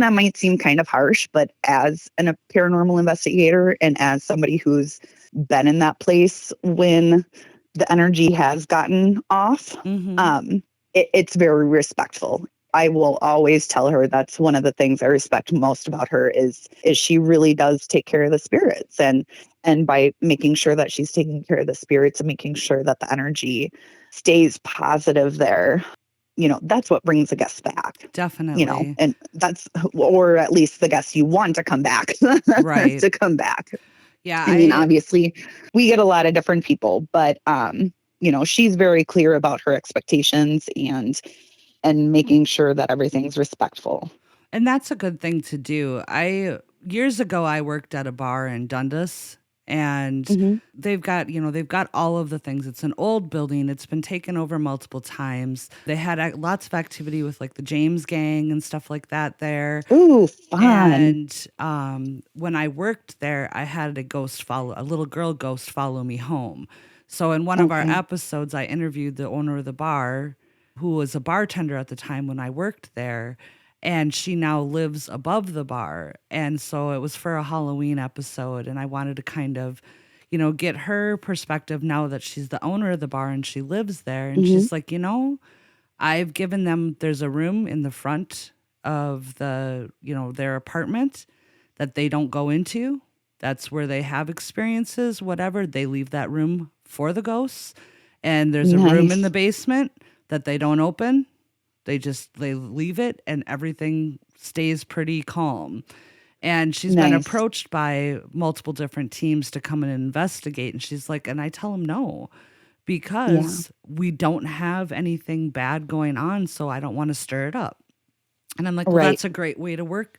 that might seem kind of harsh, but as a paranormal investigator and as somebody who's been in that place when the energy has gotten off, it's very respectful. I will always tell her that's one of the things I respect most about her is she really does take care of the spirits, and by making sure that she's taking care of the spirits and making sure that the energy stays positive there, that's what brings a guest back. Definitely. And that's, or at least the guests you want to come back, right. to come back. Yeah. I mean, obviously we get a lot of different people, but, she's very clear about her expectations and making sure that everything's respectful. And that's a good thing to do. Years ago, I worked at a bar in Dundas, and they've got all of the things. It's an old building. It's been taken over multiple times. They had lots of activity with like the James Gang and stuff like that there. Ooh, fun. And when I worked there, I had a little girl ghost follow me home. So in one of our episodes, I interviewed the owner of the bar, who was a bartender at the time when I worked there. And she now lives above the bar. And so it was for a Halloween episode. And I wanted to kind of, get her perspective now that she's the owner of the bar and she lives there. And she's like, I've given them, there's a room in the front of their apartment that they don't go into. That's where they have experiences, whatever. They leave that room for the ghosts. And there's a room in the basement that they don't open. They leave it and everything stays pretty calm. And she's been approached by multiple different teams to come and investigate. And she's like, and I tell them no, because we don't have anything bad going on. So I don't want to stir it up. And I'm like, well, that's a great way to work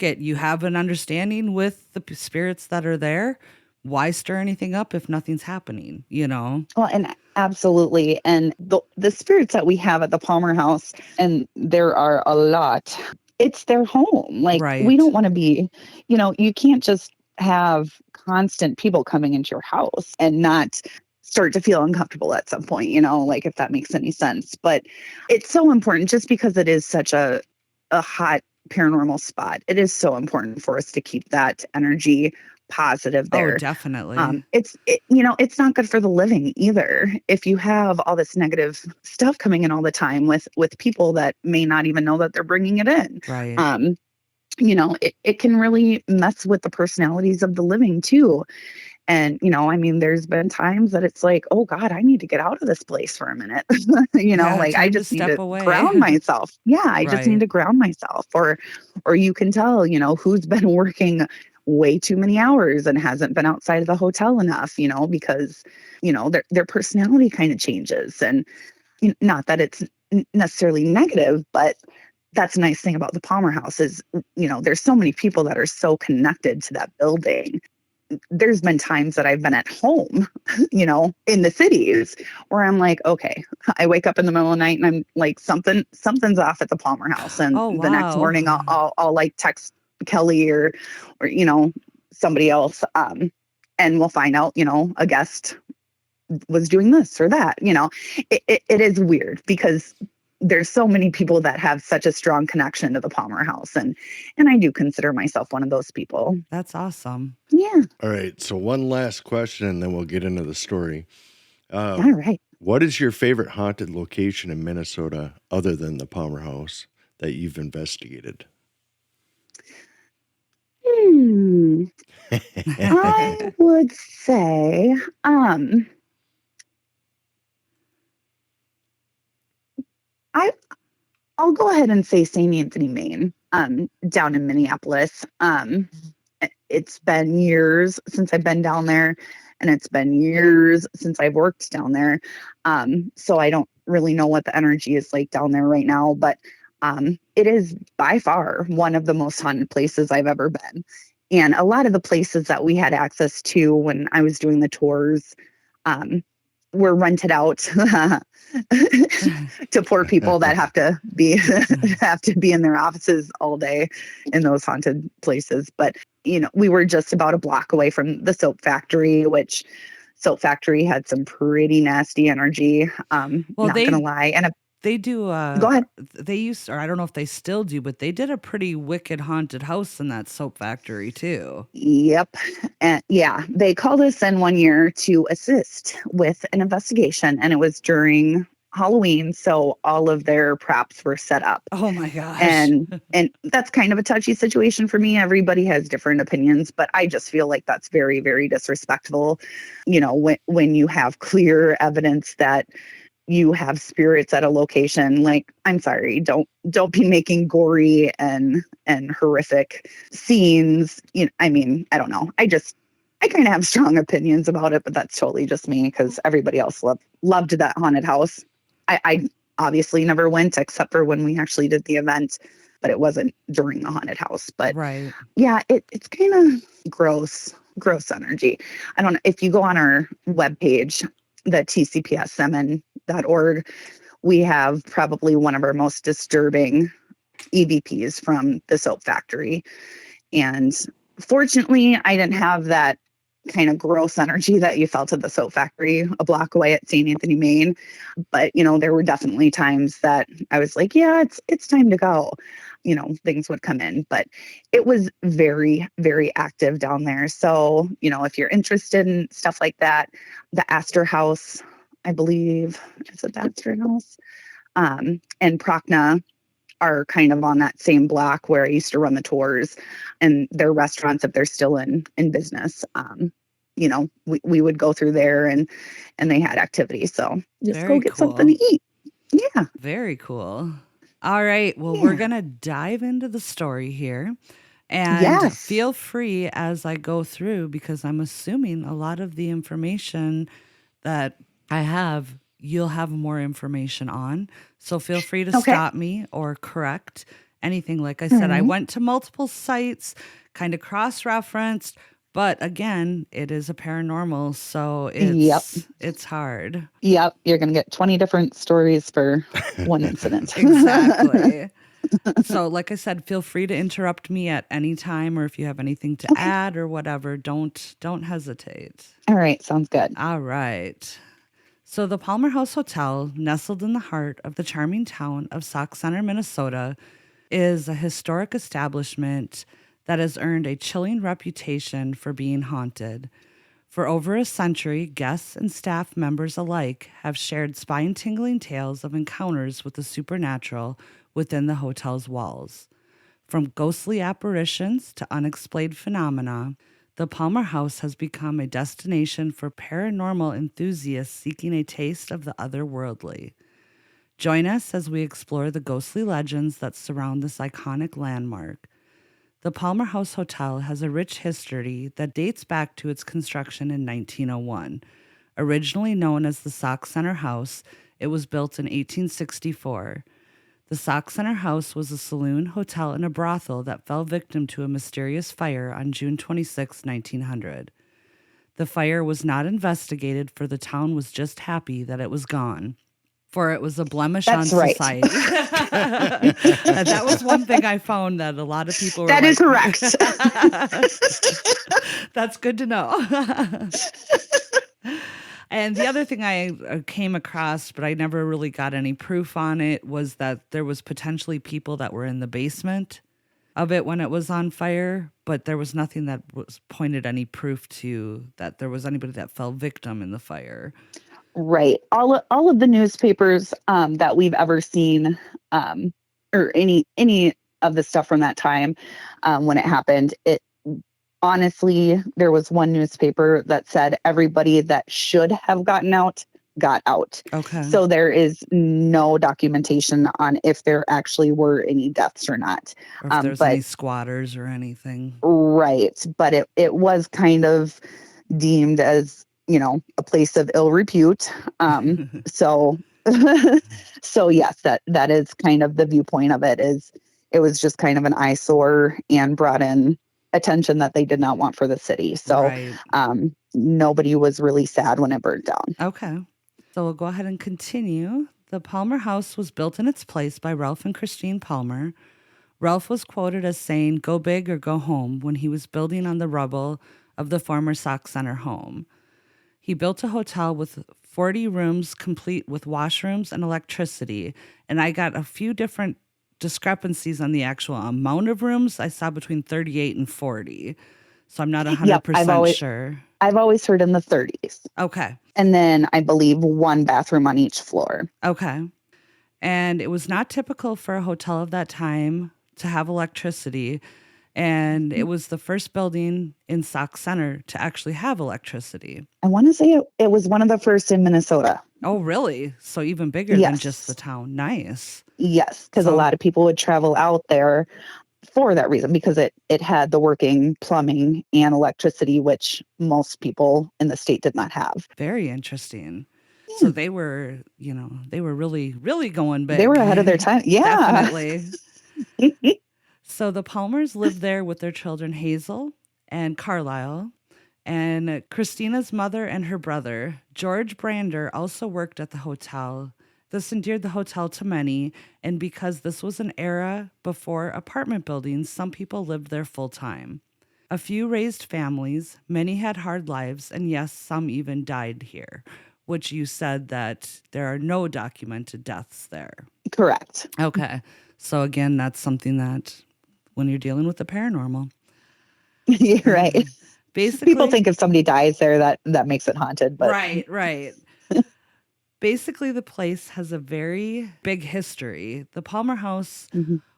it. You have an understanding with the spirits that are there. Why stir anything up if nothing's happening, Well, and absolutely. And the spirits that we have at the Palmer House, and there are a lot, it's their home. Like, we don't want to be, you can't just have constant people coming into your house and not start to feel uncomfortable at some point, like if that makes any sense. But it's so important just because it is such a hot paranormal spot. It is so important for us to keep that energy positive there. Oh, definitely. It's not good for the living either. If you have all this negative stuff coming in all the time with people that may not even know that they're bringing it in. Right. It can really mess with the personalities of the living too. And, I mean, there's been times that it's like, oh God, I need to get out of this place for a minute. I just need to ground myself. Yeah. I just need to ground myself, or you can tell, who's been working way too many hours and hasn't been outside of the hotel enough, because, their personality kind of changes. And not that it's necessarily negative, but that's a nice thing about the Palmer House is, there's so many people that are so connected to that building. There's been times that I've been at home, in the cities where I'm like, okay, I wake up in the middle of the night and I'm like, something's off at the Palmer House. And the next morning I'll like text Kelly or somebody else. And we'll find out, a guest was doing this or that, it is weird because there's so many people that have such a strong connection to the Palmer House. And I do consider myself one of those people. That's awesome. Yeah. All right. So one last question and then we'll get into the story. All right. What is your favorite haunted location in Minnesota other than the Palmer House that you've investigated? I would say, I'll go ahead and say St. Anthony, Maine, down in Minneapolis. It's been years since I've been down there, and it's been years since I've worked down there. So I don't really know what the energy is like down there right now, but it is by far one of the most haunted places I've ever been. And a lot of the places that we had access to when I was doing the tours were rented out to poor people that have to be in their offices all day in those haunted places. But we were just about a block away from the soap factory, which soap factory had some pretty nasty energy. Not gonna lie. And they do go ahead. They used, or I don't know if they still do, but they did a pretty wicked haunted house in that soap factory too. Yep. And yeah, they called us in one year to assist with an investigation, and it was during Halloween, so all of their props were set up. Oh my gosh. And that's kind of a touchy situation for me. Everybody has different opinions, but I just feel like that's very, very disrespectful. When you have clear evidence that you have spirits at a location, like, I'm sorry, don't be making gory and horrific scenes. I mean, I don't know. I kind of have strong opinions about it, but that's totally just me because everybody else loved that haunted house. I obviously never went except for when we actually did the event, but it wasn't during the haunted house. But right. Yeah, it's kind of gross energy. I don't know if you go on our webpage, the TCPS we have probably one of our most disturbing EVPs from the soap factory. And fortunately, I didn't have that kind of gross energy that you felt at the soap factory a block away at St. Anthony, Maine. But, there were definitely times that I was like, yeah, it's time to go. Things would come in, but it was very, very active down there. So, if you're interested in stuff like that, the Astor House, I believe, is it the Astor House? And Procna are kind of on that same block where I used to run the tours, and their restaurants, if they're still in business. We would go through there and they had activities. So just Very go get cool. something to eat. Yeah. Very cool. All right. Well, we're going to dive into the story here. And Yes. Feel free as I go through, because I'm assuming a lot of the information that I have, you'll have more information on. So feel free to stop me or correct anything. Like I said, I went to multiple sites, kind of cross-referenced, but again, it is a paranormal, so it's hard. Yep. You're going to get 20 different stories for one incident. Exactly. So like I said, feel free to interrupt me at any time, or if you have anything to add or whatever, don't hesitate. All right. Sounds good. All right. So the Palmer House Hotel, nestled in the heart of the charming town of Sauk Centre, Minnesota, is a historic establishment that has earned a chilling reputation for being haunted. For over a century, guests and staff members alike have shared spine-tingling tales of encounters with the supernatural within the hotel's walls. From ghostly apparitions to unexplained phenomena, the Palmer House has become a destination for paranormal enthusiasts seeking a taste of the otherworldly. Join us as we explore the ghostly legends that surround this iconic landmark. The Palmer House Hotel has a rich history that dates back to its construction in 1901. Originally known as the Sauk Centre House, it was built in 1864. The Sauk Centre House was a saloon, hotel, and a brothel that fell victim to a mysterious fire on June 26, 1900. The fire was not investigated, for the town was just happy that it was gone. For it was a blemish on society. That was one thing I found that a lot of people were That is correct. That's good to know. And the other thing I came across, but I never really got any proof on it, was that there was potentially people that were in the basement of it when it was on fire, but there was nothing that was pointed any proof to that there was anybody that fell victim in the fire. Right. All of the newspapers that we've ever seen, or any of the stuff from that time when it happened, honestly, there was one newspaper that said everybody that should have gotten out got out. Okay. So there is no documentation on if there actually were any deaths or not. Or if there's any squatters or anything. Right. But it was kind of deemed as, a place of ill repute. So yes, that is kind of the viewpoint of it, is it was just kind of an eyesore and brought in attention that they did not want for the city. So Right. nobody was really sad when it burned down. Okay. So we'll go ahead and continue. The Palmer House was built in its place by Ralph and Christine Palmer. Ralph was quoted as saying, "Go big or go home," when he was building on the rubble of the former Sauk Centre home. He built a hotel with 40 rooms complete with washrooms and electricity. And I got a few different discrepancies on the actual amount of rooms. I saw between 38 and 40. So I'm not 100% sure. I've always heard in the 30s. Okay. And then I believe one bathroom on each floor. Okay. And it was not typical for a hotel of that time to have electricity. And it was the first building in Sauk Centre to actually have electricity. I want to say it was one of the first in Minnesota. Oh, really? So even bigger than just the town. Nice. Yes, because a lot of people would travel out there for that reason, because it had the working plumbing and electricity, which most people in the state did not have. Very interesting. Yeah. So they were, they were really, really going big. They were ahead of their time. Yeah. Definitely. So the Palmers lived there with their children, Hazel and Carlisle, and Christina's mother and her brother. George Brander also worked at the hotel. This endeared the hotel to many, and because this was an era before apartment buildings, some people lived there full time. A few raised families, many had hard lives, and yes, some even died here, which you said that there are no documented deaths there. Correct. Okay. So again, that's something that when you're dealing with the paranormal. You're right. Basically, people think if somebody dies there, that makes it haunted. But Right. Basically, the place has a very big history. The Palmer House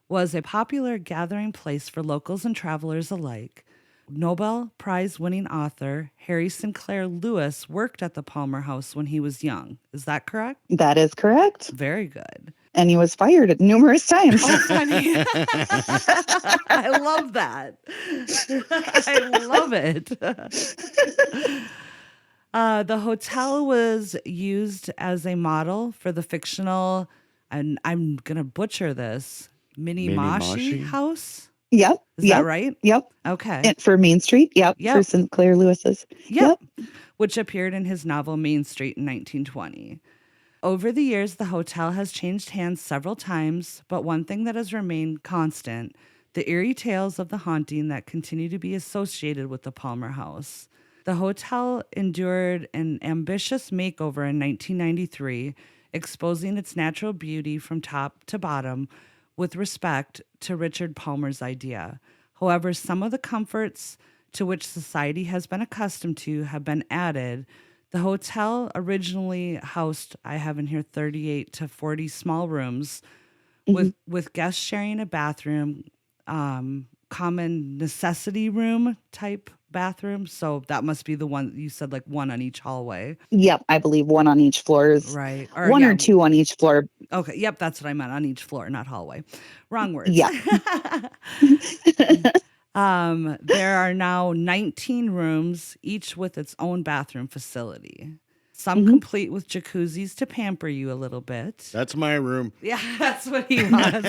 was a popular gathering place for locals and travelers alike. Nobel Prize-winning author Harry Sinclair Lewis worked at the Palmer House when he was young. Is that correct? That is correct. Very good. And he was fired numerous times. Oh, funny. I love that. I love it. The hotel was used as a model for the fictional, and I'm going to butcher this, Minimashi House? Yep. Is that right? Yep. Okay. And for Main Street? Yep. For Sinclair Lewis's. Yep. Which appeared in his novel Main Street in 1920. Over the years, the hotel has changed hands several times, but one thing that has remained constant, the eerie tales of the haunting that continue to be associated with the Palmer House. The hotel endured an ambitious makeover in 1993, exposing its natural beauty from top to bottom with respect to Richard Palmer's idea. However, some of the comforts to which society has been accustomed to have been added. The hotel originally housed, I have in here, 38 to 40 small rooms with guests sharing a bathroom, common necessity room type bathroom. So that must be the one you said, like one on each hallway. Yep, I believe one on each floor is right. Or two on each floor. Okay, yep, that's what I meant, on each floor, not hallway. Wrong words. Yeah. There are now 19 rooms, each with its own bathroom facility. Some complete with jacuzzis to pamper you a little bit. That's my room. Yeah, that's what he wants.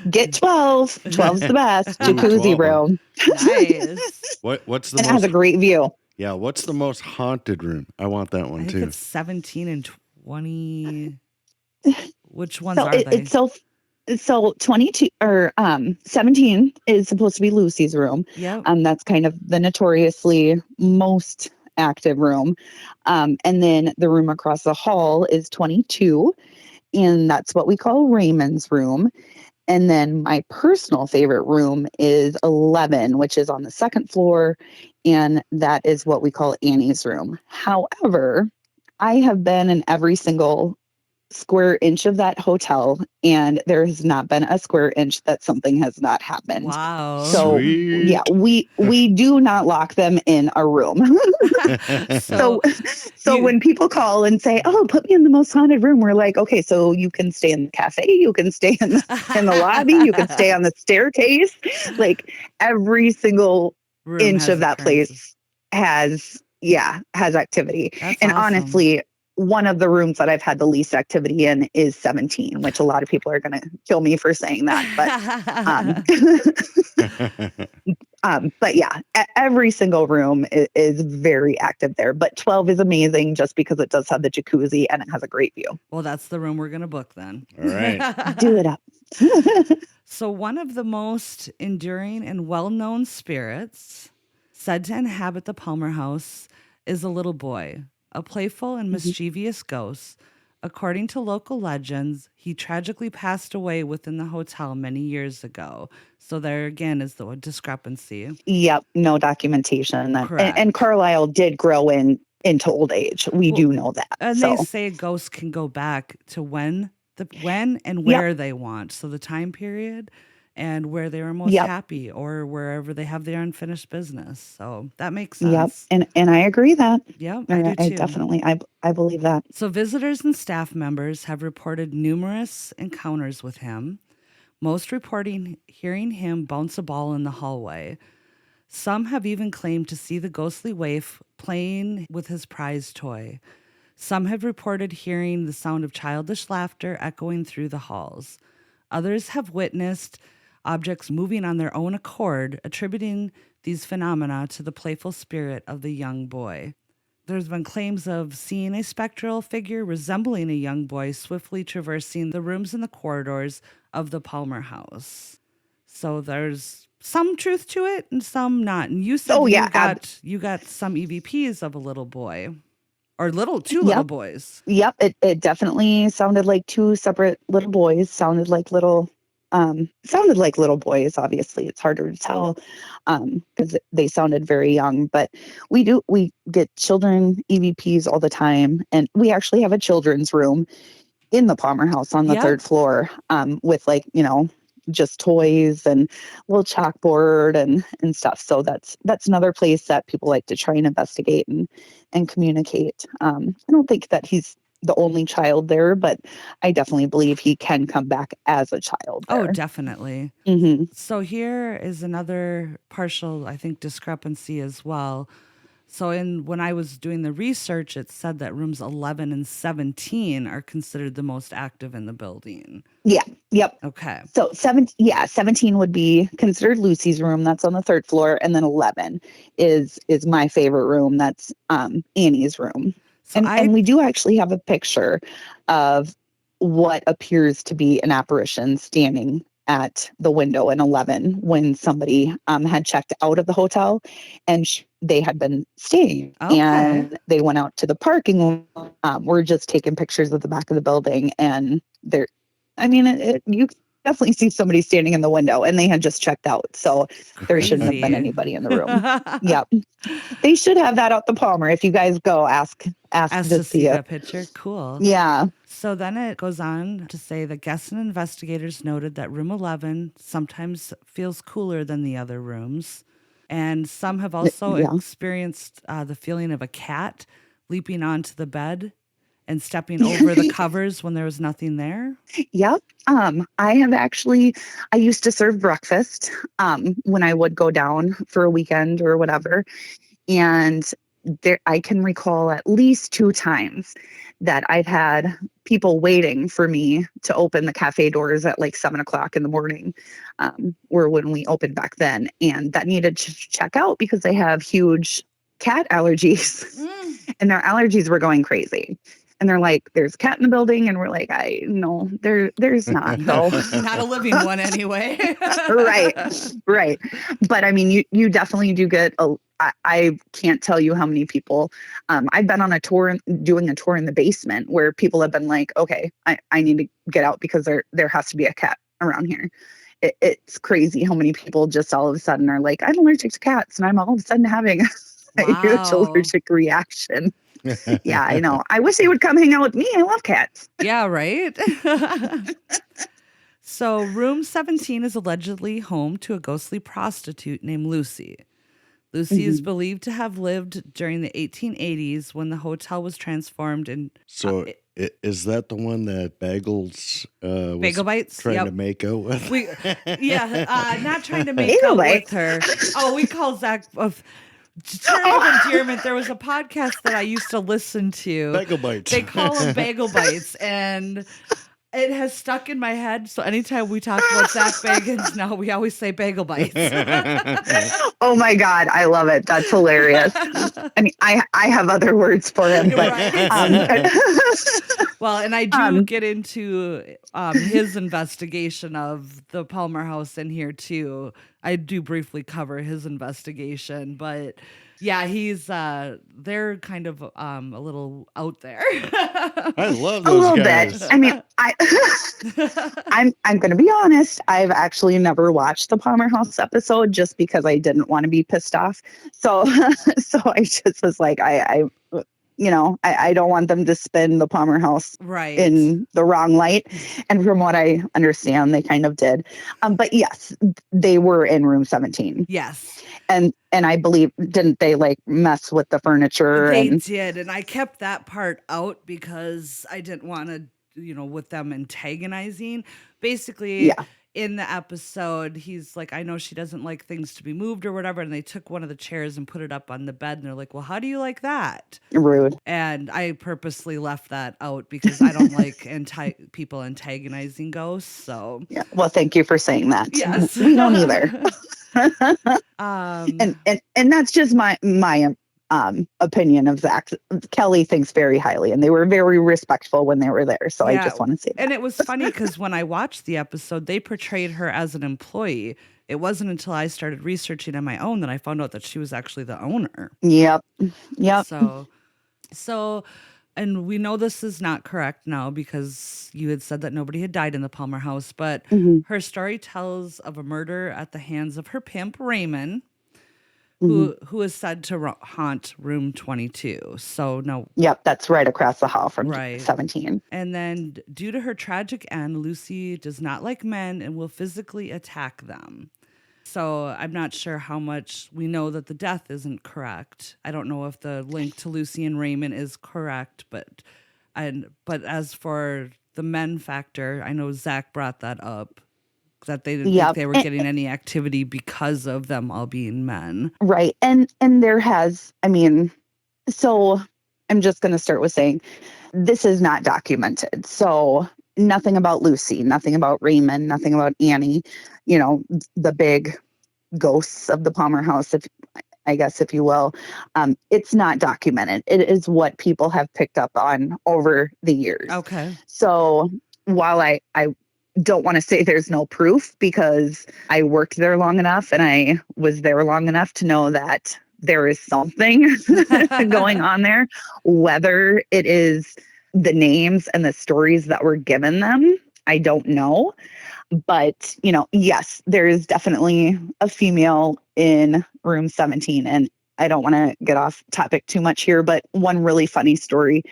Get 12. 12's the best. Jacuzzi room. Nice. What's the It has a great view. Yeah, what's the most haunted room? I want that one I too. think it's 17 and 20. Which ones are they? So 22 or 17 is supposed to be Lucy's room. Yeah. That's kind of the notoriously most active room. And then the room across the hall is 22, and that's what we call Raymond's room. And then my personal favorite room is 11, which is on the second floor, and that is what we call Annie's room. However, I have been in every single square inch of that hotel, and there has not been a square inch that something has not happened. Wow. So Sweet. yeah, we do not lock them in a room. so when people call and say, "Oh, put me in the most haunted room," we're like, "Okay, so you can stay in the cafe, you can stay in the lobby, you can stay on the staircase." Like every single inch of that place has activity. That's and awesome. honestly, one of the rooms that I've had the least activity in is 17, which a lot of people are going to kill me for saying that. But yeah, every single room is very active there. But 12 is amazing just because it does have the jacuzzi and it has a great view. Well, that's the room we're going to book then. All right. Do it up. So one of the most enduring and well-known spirits said to inhabit the Palmer house is a little boy, a playful and mischievous ghost. According to local legends, he tragically passed away within the hotel many years ago. So there again is the discrepancy. Yep, no documentation. Correct. And Carlisle did grow into old age. We do know that. And so. they say ghosts can go back to when and where they want. So the time period and where they were most happy or wherever they have their unfinished business. So that makes sense. Yep. And I agree that. Yep, I do too. Definitely, I believe that. So visitors and staff members have reported numerous encounters with him, most reporting hearing him bounce a ball in the hallway. Some have even claimed to see the ghostly waif playing with his prized toy. Some have reported hearing the sound of childish laughter echoing through the halls. Others have witnessed objects moving on their own accord, attributing these phenomena to the playful spirit of the young boy. There's been claims of seeing a spectral figure resembling a young boy swiftly traversing the rooms and the corridors of the Palmer house. So there's some truth to it and some not. And you said you got some EVPs of a little boy. Or two little boys. Yep, it definitely sounded like two separate little boys. Sounded like little boys. Obviously, it's harder to tell because they sounded very young. But we get children EVPs all the time, and we actually have a children's room in the Palmer house on the third floor with just toys and a little chalkboard and stuff. So that's another place that people like to try and investigate and communicate. I don't think that he's the only child there, but I definitely believe he can come back as a child there. Oh, definitely. Mm-hmm. So here is another partial, I think, discrepancy as well. So when I was doing the research, it said that rooms 11 and 17 are considered the most active in the building. Yeah. Yep. Okay. So 17 would be considered Lucy's room. That's on the third floor. And then 11 is my favorite room. That's Annie's room. So and we do actually have a picture of what appears to be an apparition standing at the window in 11 when somebody had checked out of the hotel and they had been staying and they went out to the parking lot. We're just taking pictures of the back of the building and you definitely see somebody standing in the window and they had just checked out. So there shouldn't have been anybody in the room. Yep. They should have that out the Palmer. If you guys go ask to see that picture. Cool. Yeah. So then it goes on to say that guests and investigators noted that room 11 sometimes feels cooler than the other rooms. And some have also experienced the feeling of a cat leaping onto the bed and stepping over the covers when there was nothing there. Yep. I used to serve breakfast when I would go down for a weekend or whatever. And I can recall at least 2 times that I've had people waiting for me to open the cafe doors at like 7:00 in the morning, or when we opened back then, and that needed to check out because they have huge cat allergies and their allergies were going crazy. And they're like, there's a cat in the building. And we're like, no, there's not though. Not a living one anyway. Right. But I mean, you definitely do get I can't tell you how many people, I've been on a tour, doing a tour in the basement where people have been like, okay, I need to get out because there has to be a cat around here. It's crazy how many people just all of a sudden are like, I'm allergic to cats. And I'm all of a sudden having a huge allergic reaction. Yeah, I know. I wish they would come hang out with me. I love cats. Yeah, right? So room 17 is allegedly home to a ghostly prostitute named Lucy. Lucy is believed to have lived during the 1880s when the hotel was transformed in... So is that the one that Bagels Bagel Bites? Trying to make out with? Not trying to make out with her. Oh, we call Zach... Term of endearment, there was a podcast that I used to listen to. Bagel bites. They call them bagel bites, and it has stuck in my head. So anytime we talk about Zach Bagans now, we always say bagel bites. Oh my God, I love it. That's hilarious. I mean, I have other words for him, but well, and I do get into his investigation of the Palmer House in here too. I do briefly cover his investigation, but yeah, he's they're kind of a little out there. I love a those little guys. bit. I mean, I'm going to be honest. I've actually never watched the Palmer House episode just because I didn't want to be pissed off. So I just was like, I don't want them to spin the Palmer House right in the wrong light. And from what I understand, they kind of did. But yes, they were in room 17. Yes. And I believe, didn't they like mess with the furniture? They did. And I kept that part out because I didn't want to, with them antagonizing. Basically, in the episode, he's like, I know she doesn't like things to be moved or whatever. And they took one of the chairs and put it up on the bed. And they're like, well, how do you like that? Rude. And I purposely left that out because I don't like people antagonizing ghosts. So yeah. Well, thank you for saying that. Yes. We don't either. And that's just my opinion of Zach. Kelly thinks very highly, and they were very respectful when they were there. So I just want to say that. And it was funny because when I watched the episode, they portrayed her as an employee. It wasn't until I started researching on my own that I found out that she was actually the owner. Yep. So, and we know this is not correct now because you had said that nobody had died in the Palmer House, but her story tells of a murder at the hands of her pimp, Raymond, who is said to haunt room 22. So no. Yep, that's right across the hall from 17. And then due to her tragic end, Lucy does not like men and will physically attack them. So I'm not sure how much we know that the death isn't correct. I don't know if the link to Lucy and Raymond is correct, but as for the men factor, I know Zach brought that up, that they didn't think they were getting any activity because of them all being men. Right. And there has, so I'm just going to start with saying this is not documented. So nothing about Lucy, nothing about Raymond, nothing about Annie, the big ghosts of the Palmer House, if you will. It's not documented. It is what people have picked up on over the years. Okay. So while I don't want to say there's no proof, because I worked there long enough and I was there long enough to know that there is something going on there, whether it is the names and the stories that were given them, I don't know. But, yes, there is definitely a female in room 17. And I don't want to get off topic too much here, but one really funny story.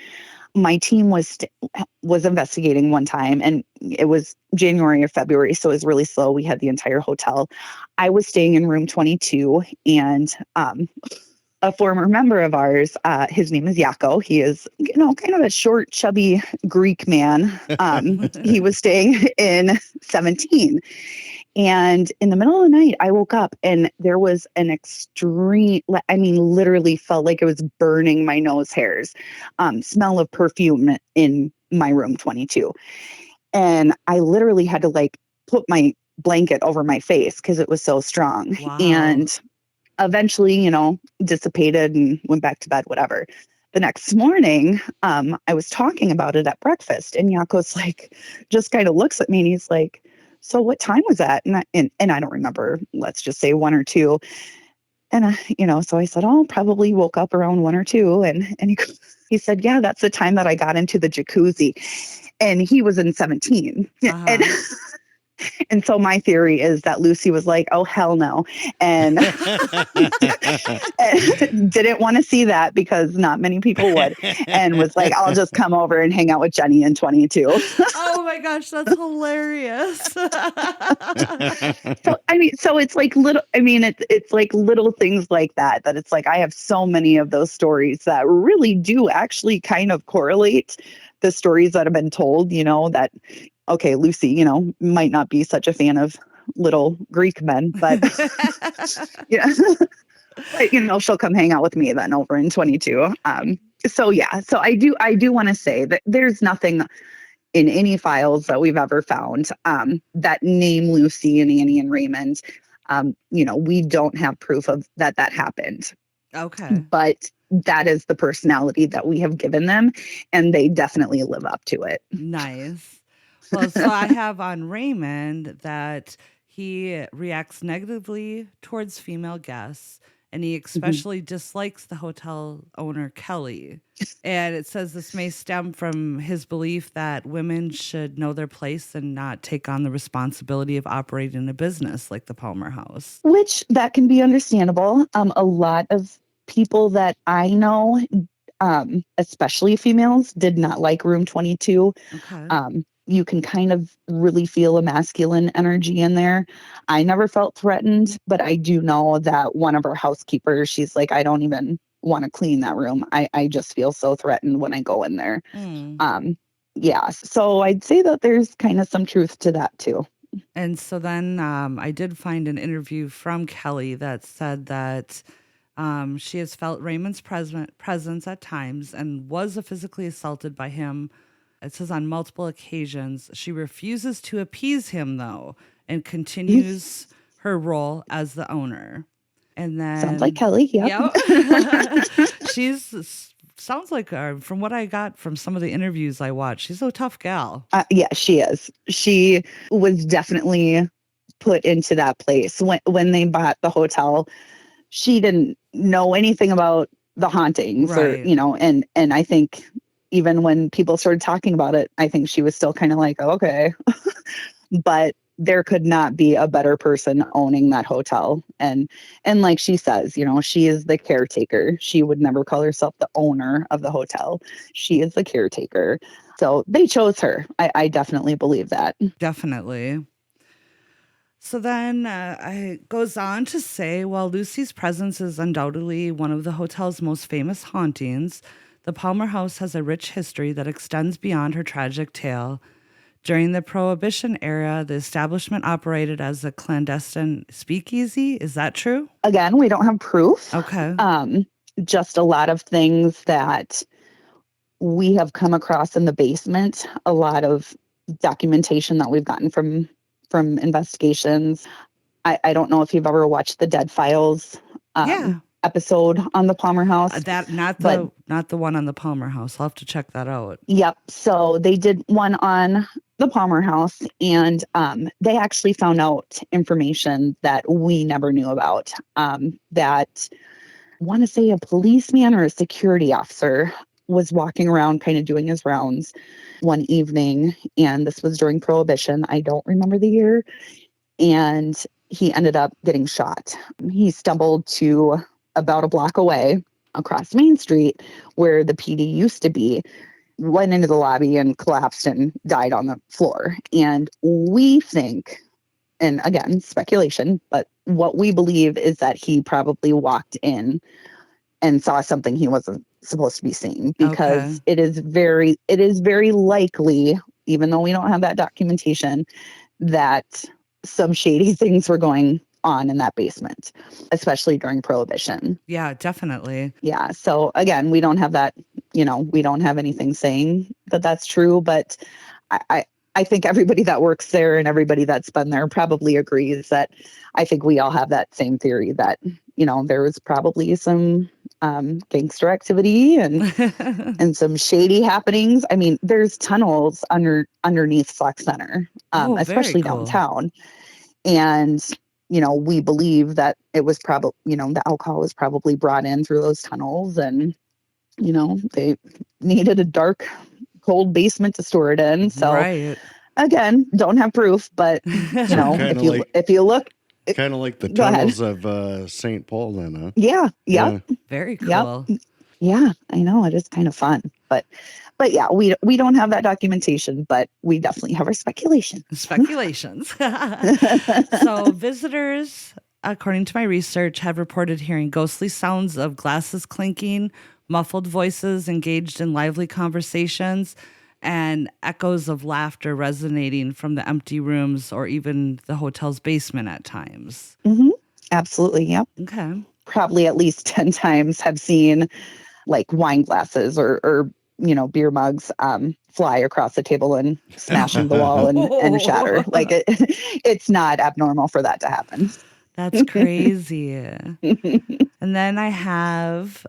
My team was investigating one time, and it was January or February, so it was really slow. We had the entire hotel. I was staying in room 22, and a former member of ours, his name is Yako. He is, kind of a short, chubby Greek man. He was staying in 17. And in the middle of the night, I woke up and there was an extreme, literally felt like it was burning my nose hairs, smell of perfume in my room 22. And I literally had to put my blanket over my face because it was so strong. Wow. And eventually, dissipated and went back to bed, whatever. The next morning, I was talking about it at breakfast, and Yako's just kind of looks at me and he's like, so what time was that? And I don't remember, let's just say 1 or 2. And so I said, oh, probably woke up around 1 or 2. And he said, yeah, that's the time that I got into the jacuzzi. And he was in 17. Uh-huh. And so my theory is that Lucy was like, oh, hell no. And didn't want to see that because not many people would. And was like, I'll just come over and hang out with Jenny in 22. Oh my gosh, that's hilarious. So it's it's like little things like that it's like, I have so many of those stories that really do actually kind of correlate the stories that have been told, that, okay, Lucy, might not be such a fan of little Greek men, but But, she'll come hang out with me then over in 22. So I do want to say that there's nothing in any files that we've ever found that name Lucy and Annie and Raymond. We don't have proof of that happened. Okay. But that is the personality that we have given them, and they definitely live up to it. Nice. Well, so I have on Raymond that he reacts negatively towards female guests, and he especially dislikes the hotel owner, Kelly. And it says this may stem from his belief that women should know their place and not take on the responsibility of operating a business like the Palmer House. Which that can be understandable. A lot of people that I know, especially females, did not like room 22. Okay. You can kind of really feel a masculine energy in there. I never felt threatened, but I do know that one of our housekeepers, she's like, I don't even want to clean that room. I just feel so threatened when I go in there. Yeah. So I'd say that there's kind of some truth to that too. And so then I did find an interview from Kelly that said that she has felt Raymond's presence at times and was physically assaulted by him. It says on multiple occasions. She refuses to appease him, though, and continues her role as the owner. And then sounds like Kelly. Yep. Sounds like from what I got from some of the interviews I watched, she's a tough gal. Yeah, she is. She was definitely put into that place when they bought the hotel. She didn't know anything about the hauntings, right. and I think even when people started talking about it, I think she was still kind of like, oh, okay. But there could not be a better person owning that hotel. And like she says, she is the caretaker. She would never call herself the owner of the hotel. She is the caretaker. So they chose her. I definitely believe that. Definitely. So then it goes on to say, while Lucy's presence is undoubtedly one of the hotel's most famous hauntings, the Palmer House has a rich history that extends beyond her tragic tale. During the Prohibition era, the establishment operated as a clandestine speakeasy. Is that true? Again, we don't have proof. Okay. Just a lot of things that we have come across in the basement, a lot of documentation that we've gotten from investigations. I don't know if you've ever watched the Dead Files episode on the Palmer House. Not the one on the Palmer House. I'll have to check that out. Yep. So they did one on the Palmer House, and they actually found out information that we never knew about. That I want to say a policeman or a security officer was walking around kind of doing his rounds one evening, and this was during Prohibition. I don't remember the year. And he ended up getting shot. He stumbled to about a block away across Main Street where the PD used to be, went into the lobby and collapsed and died on the floor. And we think, and again, speculation, but what we believe is that he probably walked in and saw something he wasn't supposed to be seeing, because it is very likely, even though we don't have that documentation, that some shady things were going on in that basement, especially during Prohibition. Yeah, definitely. Yeah. So again, we don't have that, we don't have anything saying that that's true, but I think everybody that works there and everybody that's been there probably agrees that I think we all have that same theory that, there was probably some gangster activity and some shady happenings. I mean, there's tunnels underneath Sauk Centre, especially downtown. And, we believe that it was probably, the alcohol was probably brought in through those tunnels, and, they needed a dark, cold basement to store it in. So again, don't have proof, but if you look, kind of like the tunnels of St. Paul then, huh? Yeah. Very cool. Yep. Yeah, I know. It is kind of fun. But yeah, we don't have that documentation, but we definitely have our speculation. Speculations. So visitors, according to my research, have reported hearing ghostly sounds of glasses clinking, muffled voices engaged in lively conversations, and echoes of laughter resonating from the empty rooms or even the hotel's basement at times. Mm-hmm. Absolutely. Yep. Okay. probably at least 10 times have seen like wine glasses or beer mugs fly across the table and smash into the wall and shatter. Like it's not abnormal for that to happen. That's crazy. And then I have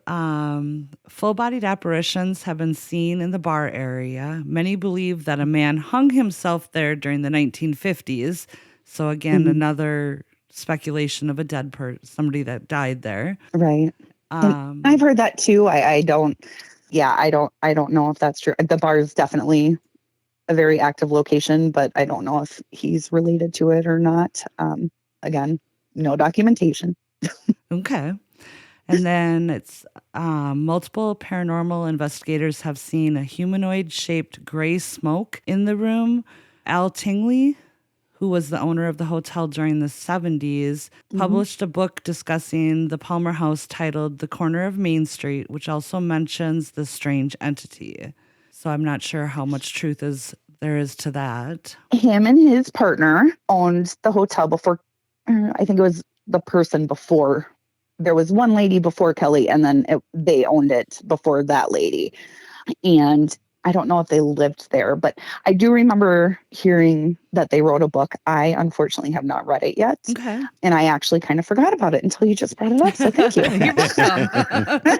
full-bodied apparitions have been seen in the bar area. Many believe that a man hung himself there during the 1950s. So again, another speculation of a dead somebody that died there. Right. And I've heard that too. I don't know if that's true. The bar is definitely a very active location, but I don't know if he's related to it or not. Again, no documentation. Okay. And then it's multiple paranormal investigators have seen a humanoid-shaped gray smoke in the room. Al Tingley, who was the owner of the hotel during the 70s, published a book discussing the Palmer House titled The Corner of Main Street, which also mentions the strange entity. So I'm not sure how much truth there is to that. Him and his partner owned the hotel before, I think it was the person before. There was one lady before Kelly, and then they owned it before that lady. And I don't know if they lived there, but I do remember hearing that they wrote a book. I unfortunately have not read it yet. Okay. And I actually kind of forgot about it until you just brought it up. So thank you. You're welcome.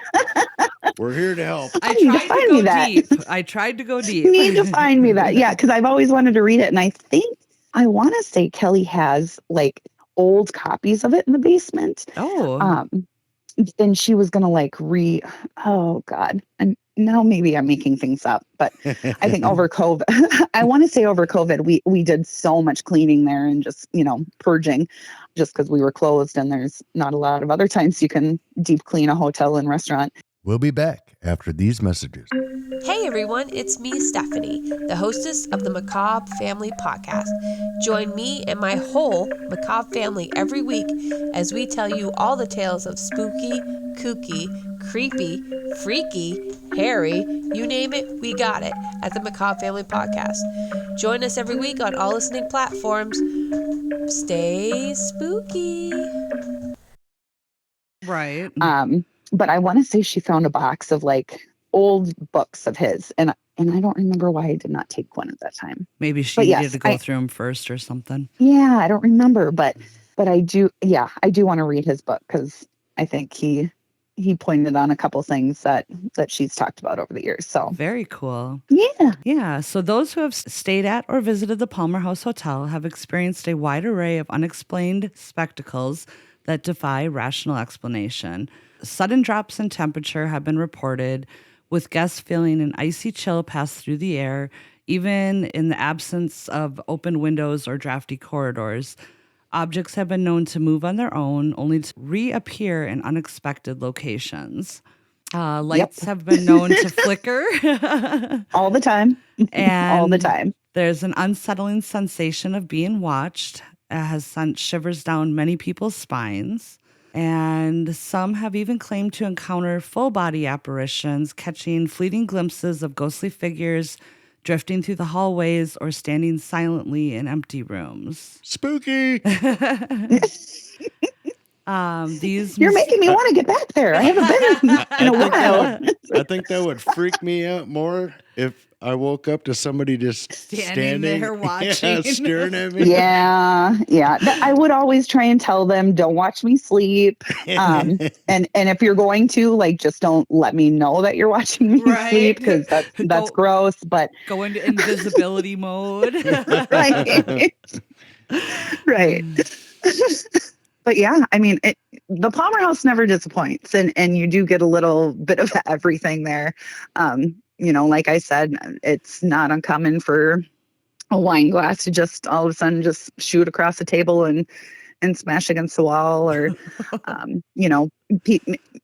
We're here to help. I tried to go deep. I tried to go deep. You need to find me that. Yeah, because I've always wanted to read it. And I want to say Kelly has like old copies of it in the basement. Oh. And she was going to oh God. And now maybe I'm making things up, but I think over COVID, I want to say over COVID, we did so much cleaning there and just, purging just because we were closed and there's not a lot of other times you can deep clean a hotel and restaurant. We'll be back after these messages. Hey everyone, it's me, Stephanie, the hostess of the Macabre Family podcast. Join me and my whole Macabre family every week as we tell you all the tales of spooky, kooky, creepy, freaky, hairy, you name it, we got it at the Macabre Family podcast. Join us every week on all listening platforms. Stay spooky. Right. But I want to say she found a box of like old books of his, and I don't remember why I did not take one at that time. Maybe she needed to go through them first or something. Yeah, I don't remember, but I do. Yeah, I do want to read his book because I think he pointed on a couple things that she's talked about over the years. So very cool. Yeah. Yeah. So those who have stayed at or visited the Palmer House Hotel have experienced a wide array of unexplained spectacles that defy rational explanation. Sudden drops in temperature have been reported, with guests feeling an icy chill pass through the air, even in the absence of open windows or drafty corridors. Objects have been known to move on their own, only to reappear in unexpected locations. Lights have been known to flicker. All the time. And all the time. There's an unsettling sensation of being watched. It has sent shivers down many people's spines. And some have even claimed to encounter full-body apparitions, catching fleeting glimpses of ghostly figures drifting through the hallways or standing silently in empty rooms. Spooky! You're making me want to get back there. I haven't been in a while. I think that would freak me out more if I woke up to somebody just standing there watching. Yeah, staring at me. Yeah. I would always try and tell them, don't watch me sleep. And if you're going to, like, just don't let me know that you're watching me sleep, because that's gross. But go into invisibility mode. Right. Right. But yeah, I mean, the Palmer House never disappoints, and you do get a little bit of everything there. Like I said, it's not uncommon for a wine glass to just all of a sudden just shoot across the table and smash against the wall, or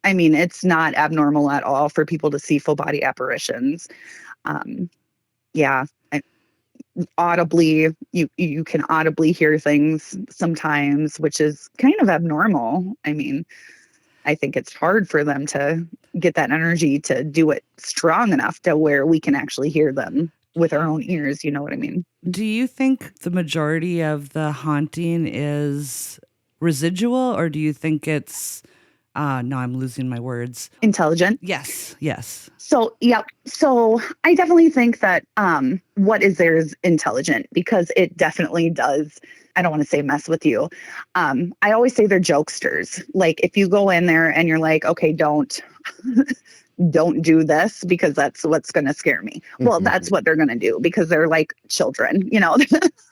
it's not abnormal at all for people to see full body apparitions. Audibly, you can audibly hear things sometimes, which is kind of abnormal. I mean, I think it's hard for them to get that energy to do it strong enough to where we can actually hear them with our own ears. You know what I mean? Do you think the majority of the haunting is residual, or do you think it's No, I'm losing my words. Intelligent. Yes. So, yep. So I definitely think that what is there is intelligent, because it definitely does. I don't want to say mess with you. I always say they're jokesters. Like if you go in there and you're like, okay, don't do this because that's what's going to scare me. Well, that's what they're going to do because they're like children,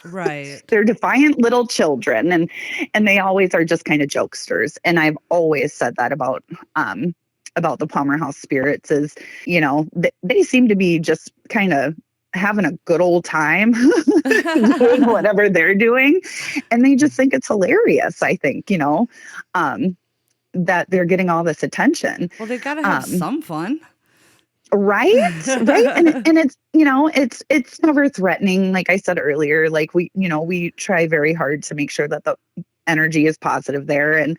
Right. They're defiant little children, and they always are just kind of jokesters. And I've always said that about the Palmer House spirits is, they seem to be just kind of having a good old time doing whatever they're doing. And they just think it's hilarious, I think, that they're getting all this attention. Well, they've got to have some fun. Right. And it's, it's never threatening. Like I said earlier, like we try very hard to make sure that the energy is positive there, and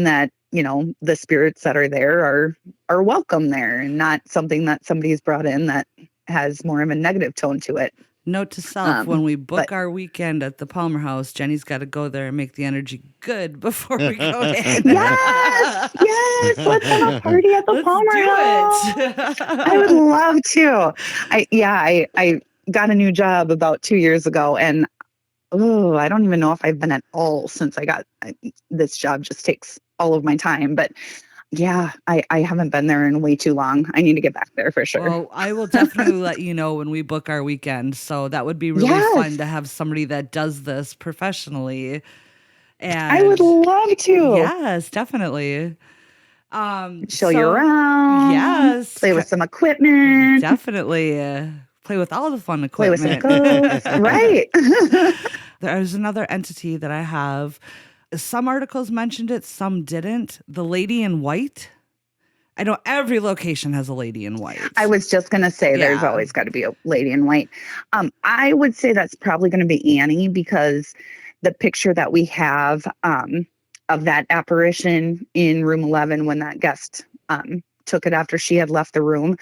that, the spirits that are there are welcome there, and not something that somebody's brought in that has more of a negative tone to it. Note to self, when we book our weekend at the Palmer House, Jenny's got to go there and make the energy good before we go in. Yes, let's have a party at the Palmer House. I would love to. I got a new job about 2 years ago, and I don't even know if I've been at all since I got this job. Just takes all of my time, but yeah, I haven't been there in way too long. I need to get back there for sure. Well, I will definitely let you know when we book our weekend. So that would be really fun to have somebody that does this professionally. And I would love to. Yes, definitely. Show you around. Yes. Play with some equipment. Definitely. Play with all the fun equipment. Play with some ghosts. Right. There's another entity that I have. Some articles mentioned it, some didn't. The lady in white. I know every location has a lady in white. I was just going to say there's always got to be a lady in white. I would say that's probably going to be Annie, because the picture that we have of that apparition in room 11 when that guest took it after she had left the room,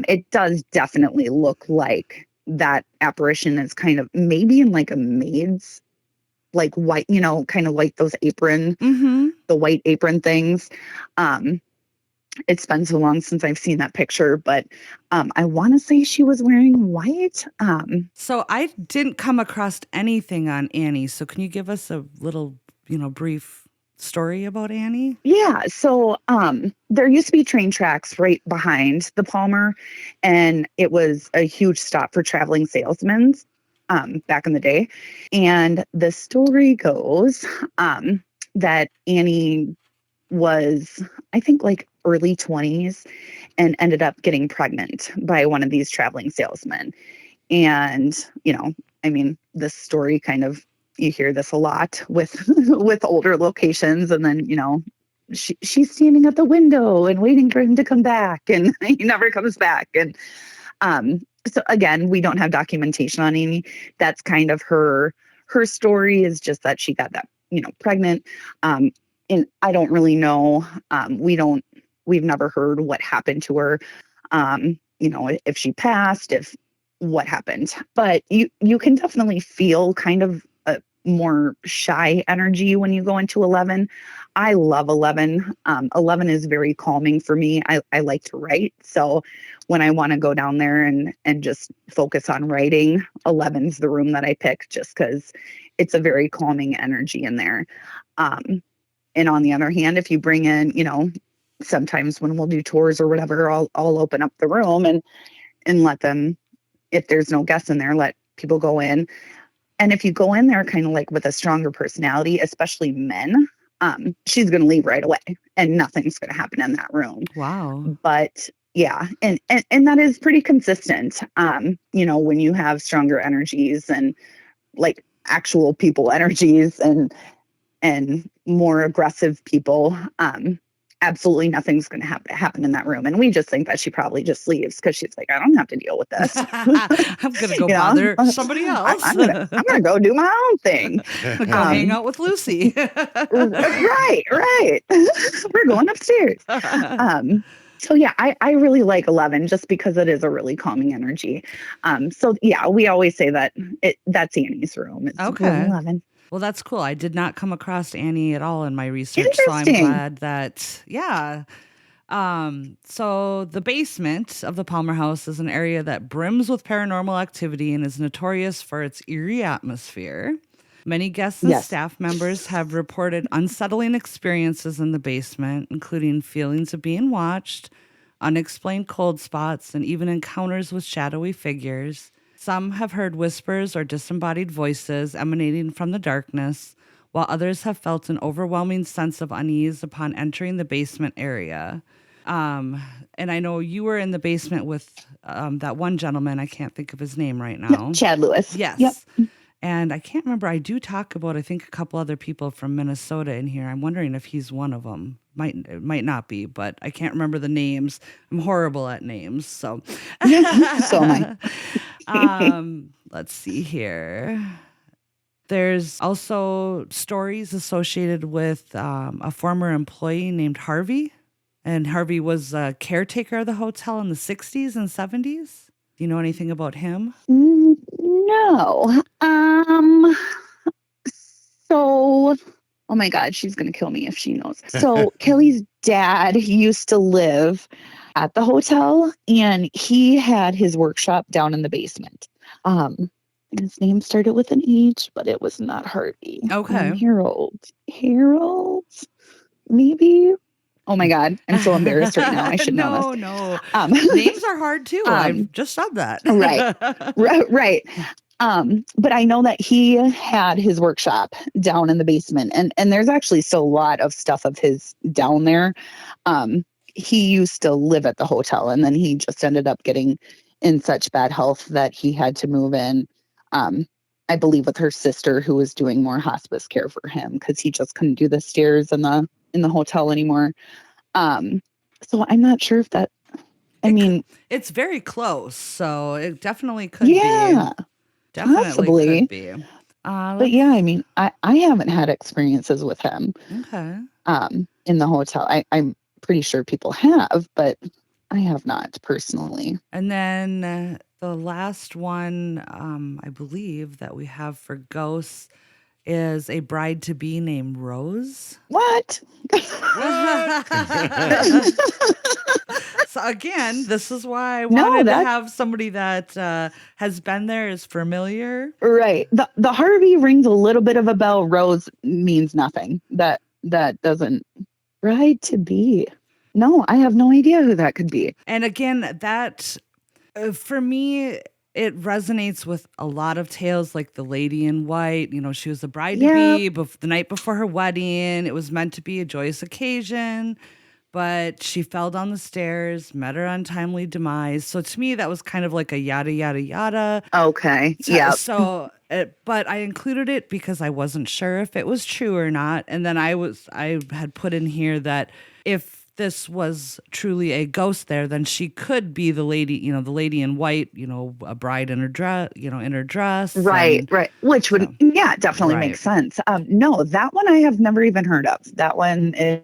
it does definitely look like that apparition is kind of maybe in like a maid's, like white, kind of like those apron, the white apron things. It's been so long since I've seen that picture, but I want to say she was wearing white. So I didn't come across anything on Annie. So can you give us a little, brief story about Annie? Yeah. So there used to be train tracks right behind the Palmer, and it was a huge stop for traveling salesmen back in the day. And the story goes that Annie was, I think, like early 20s and ended up getting pregnant by one of these traveling salesmen. And, this story kind of, you hear this a lot with with older locations, and then, she's standing at the window and waiting for him to come back, and he never comes back. And so again, we don't have documentation on Amy. That's kind of her story, is just that she got that, pregnant. And I don't really know. We've never heard what happened to her. If she passed, if what happened, but you can definitely feel kind of a more shy energy when you go into 11. I love 11. 11 is very calming for me. I like to write. So when I want to go down there and just focus on writing, 11's the room that I pick, just because it's a very calming energy in there. And on the other hand, if you bring in, sometimes when we'll do tours or whatever, I'll open up the room and let them, if there's no guests in there, let people go in. And if you go in there kind of like with a stronger personality, especially men, she's going to leave right away and nothing's going to happen in that room. Wow. But yeah, and that is pretty consistent. When you have stronger energies and like actual people energies and more aggressive people, absolutely nothing's going to happen in that room. And we just think that she probably just leaves because she's like, I don't have to deal with this. I'm going to go bother somebody else. I'm going to go do my own thing. Go hang out with Lucy. Right. We're going upstairs. So yeah, I really like 11 just because it is a really calming energy. So yeah, we always say that that's Annie's room. It's okay. room 11. Well, that's cool. I did not come across Annie at all in my research, so I'm Interesting. glad that, yeah. So the basement of the Palmer House is an area that brims with paranormal activity and is notorious for its eerie atmosphere. Many guests and Yes. staff members have reported unsettling experiences in the basement, including feelings of being watched, unexplained cold spots, and even encounters with shadowy figures. Some have heard whispers or disembodied voices emanating from the darkness, while others have felt an overwhelming sense of unease upon entering the basement area. And I know you were in the basement with that one gentleman. I can't think of his name right now. Chad Lewis. Yes. Yep. And I can't remember. I do talk about, I think, a couple other people from Minnesota in here. I'm wondering if he's one of them. It might not be, but I can't remember the names. I'm horrible at names. So, So am I. Let's see here. There's also stories associated with a former employee named Harvey. And Harvey was a caretaker of the hotel in the 60s and 70s. Do you know anything about him? No. So, oh my God, she's going to kill me if she knows. So Kelly's dad used to live at the hotel, and he had his workshop down in the basement. His name started with an H, but it was not Harvey. Okay. Harold, maybe. Oh my God, I'm so embarrassed right now. I should know this. No. Names are hard too. I've just said that. Right. But I know that he had his workshop down in the basement, and there's actually still a lot of stuff of his down there. He used to live at the hotel, and then he just ended up getting in such bad health that he had to move in. I believe with her sister, who was doing more hospice care for him because he just couldn't do the stairs in the hotel anymore. So I'm not sure if that. It's very close, so it definitely could be. Definitely possibly. Could be. But yeah, I haven't had experiences with him. Okay. In the hotel, I'm pretty sure people have, but I have not personally. And then the last one, I believe that we have for ghosts is a bride-to-be named Rose. What? So again, this is why I wanted to have somebody that has been there, is familiar. Right. The Harvey rings a little bit of a bell. Rose means nothing. That doesn't. Bride-to-be. No, I have no idea who that could be. And again, that for me, it resonates with a lot of tales, like the lady in white. You know, she was a bride-to-be the night before her wedding. It was meant to be a joyous occasion, but she fell down the stairs, met her untimely demise. So to me, that was kind of like a yada, yada, yada. Okay, yeah. So, but I included it because I wasn't sure if it was true or not. And then I had put in here that if this was truly a ghost there, then she could be the lady, the lady in white, a bride in her dress, in her dress. Right. Which would, definitely make sense. No, that one I have never even heard of. That one is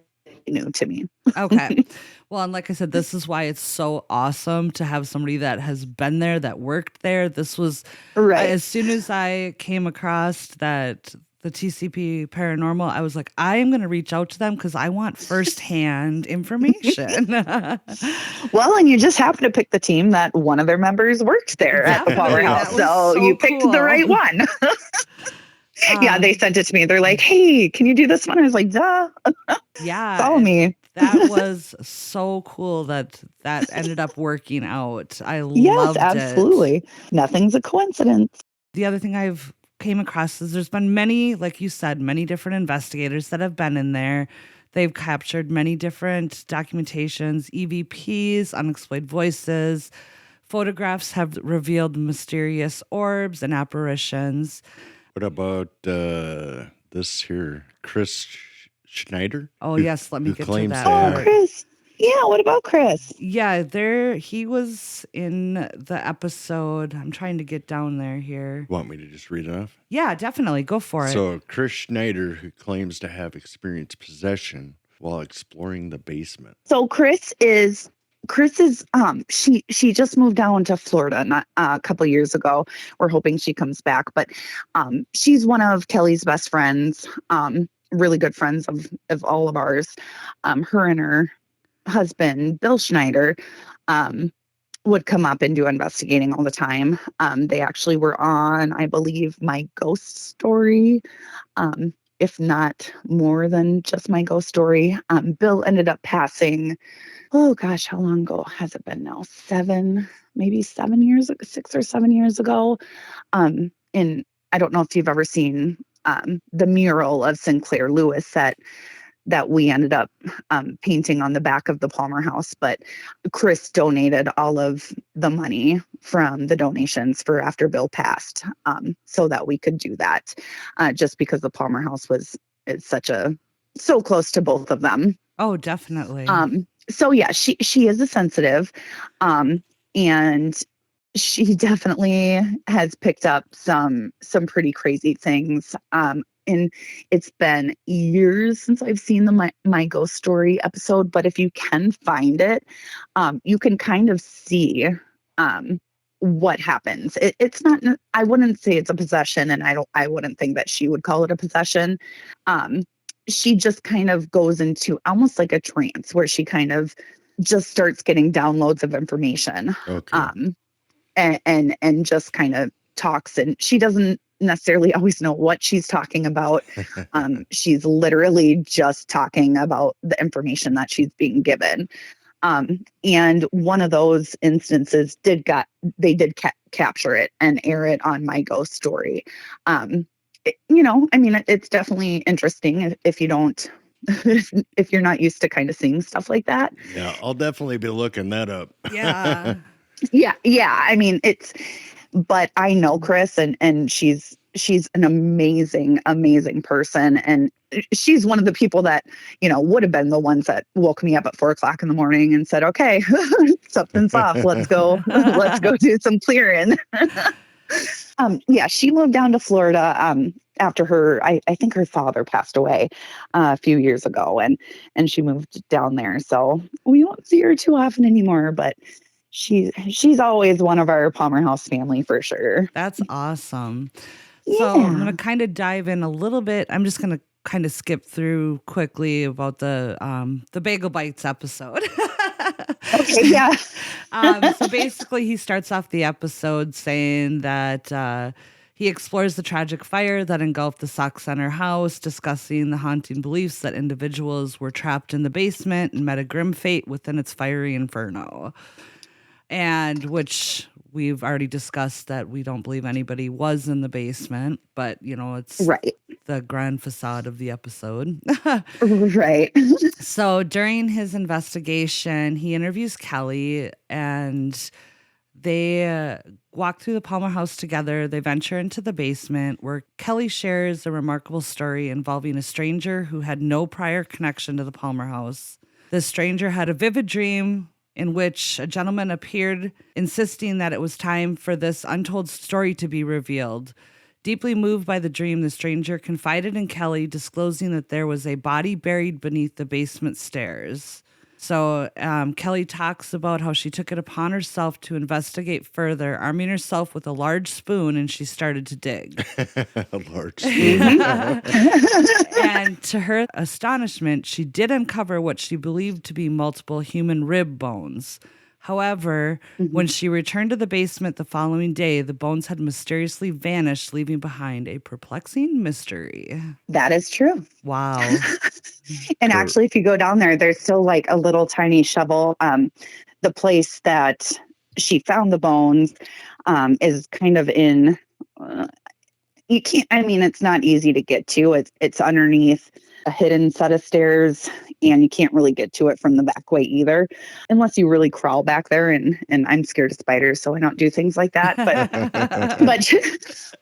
new to me. Okay. Well, and like I said, this is why it's so awesome to have somebody that has been there, that worked there. This was as soon as I came across that the TCP Paranormal, I was like, I am going to reach out to them because I want firsthand information. Well, and you just happen to pick the team that one of their members worked there at the powerhouse. So you picked the right one. Yeah, they sent it to me. They're like, hey, can you do this one? I was like, duh. Yeah. Follow me. That was so cool that ended up working out. I loved it. Yes, absolutely. Nothing's a coincidence. The other thing I've came across is there's been many, like you said, many different investigators that have been in there. They've captured many different documentations, EVPs, unexplained voices. Photographs have revealed mysterious orbs and apparitions. What about this here, Chris Schneider? Oh, yes, let me get to that. Oh, Chris. Yeah, what about Chris? Yeah, he was in the episode. I'm trying to get down there here. Want me to just read it off? Yeah, definitely. Go for it. So, Chris Schneider, who claims to have experienced possession while exploring the basement. So, Chris is Chris is she just moved down to Florida not a couple years ago. We're hoping she comes back, but she's one of Kelly's best friends, really good friends of all of ours. Her and her husband Bill Schneider would come up and do investigating all the time. They actually were on, I believe, My Ghost Story, if not more than just My Ghost Story. Bill ended up passing, oh gosh, how long ago has it been now? 7 years ago, 6 or 7 years ago. And I don't know if you've ever seen the mural of Sinclair Lewis that we ended up painting on the back of the Palmer House. But Chris donated all of the money from the donations for after Bill passed, so that we could do that, just because the Palmer House it's so close to both of them. Oh, definitely. So yeah, she is a sensitive, and she definitely has picked up some pretty crazy things. And it's been years since I've seen the My Ghost Story episode, but if you can find it, you can kind of see what happens. It's not, I wouldn't say it's a possession, and I wouldn't think that she would call it a possession. She just kind of goes into almost like a trance where she kind of just starts getting downloads of information. Okay. And just kind of talks, and she doesn't necessarily always know what she's talking about. She's literally just talking about the information that she's being given. And one of those instances they did capture it and air it on My Ghost Story. It's definitely interesting if you don't, if you're not used to kind of seeing stuff like that. Yeah, I'll definitely be looking that up. Yeah. Yeah. But I know Chris, and she's an amazing person. And she's one of the people that, would have been the ones that woke me up at 4:00 in the morning and said, okay, something's off. Let's go do some clearing. Yeah, she moved down to Florida, after I think her father passed away a few years ago, and she moved down there. So we won't see her too often anymore, but she's always one of our Palmer House family for sure. That's awesome. Yeah. So I'm going to kind of dive in a little bit. I'm just going to kind of skip through quickly about the Bagel Bites episode. Okay, yeah. So basically he starts off the episode saying that he explores the tragic fire that engulfed the Sauk Centre house, discussing the haunting beliefs that individuals were trapped in the basement and met a grim fate within its fiery inferno. And which we've already discussed that we don't believe anybody was in the basement, but it's right. The grand facade of the episode. Right. So during his investigation, he interviews Kelly, and they walk through the Palmer house together. They venture into the basement, where Kelly shares a remarkable story involving a stranger who had no prior connection to the Palmer house. The stranger had a vivid dream in which a gentleman appeared, insisting that it was time for this untold story to be revealed. Deeply moved by the dream, the stranger confided in Kelly, disclosing that there was a body buried beneath the basement stairs. So Kelly talks about how she took it upon herself to investigate further, arming herself with a large spoon, and she started to dig. A large spoon. And to her astonishment, she did uncover what she believed to be multiple human rib bones. However, when she returned to the basement the following day, the bones had mysteriously vanished, leaving behind a perplexing mystery. That is true. Wow. And actually, if you go down there, there's still like a little tiny shovel. The place that she found the bones is kind of in, you can't, it's not easy to get to. It's underneath a hidden set of stairs, and you can't really get to it from the back way either, unless you really crawl back there. And I'm scared of spiders, so I don't do things like that.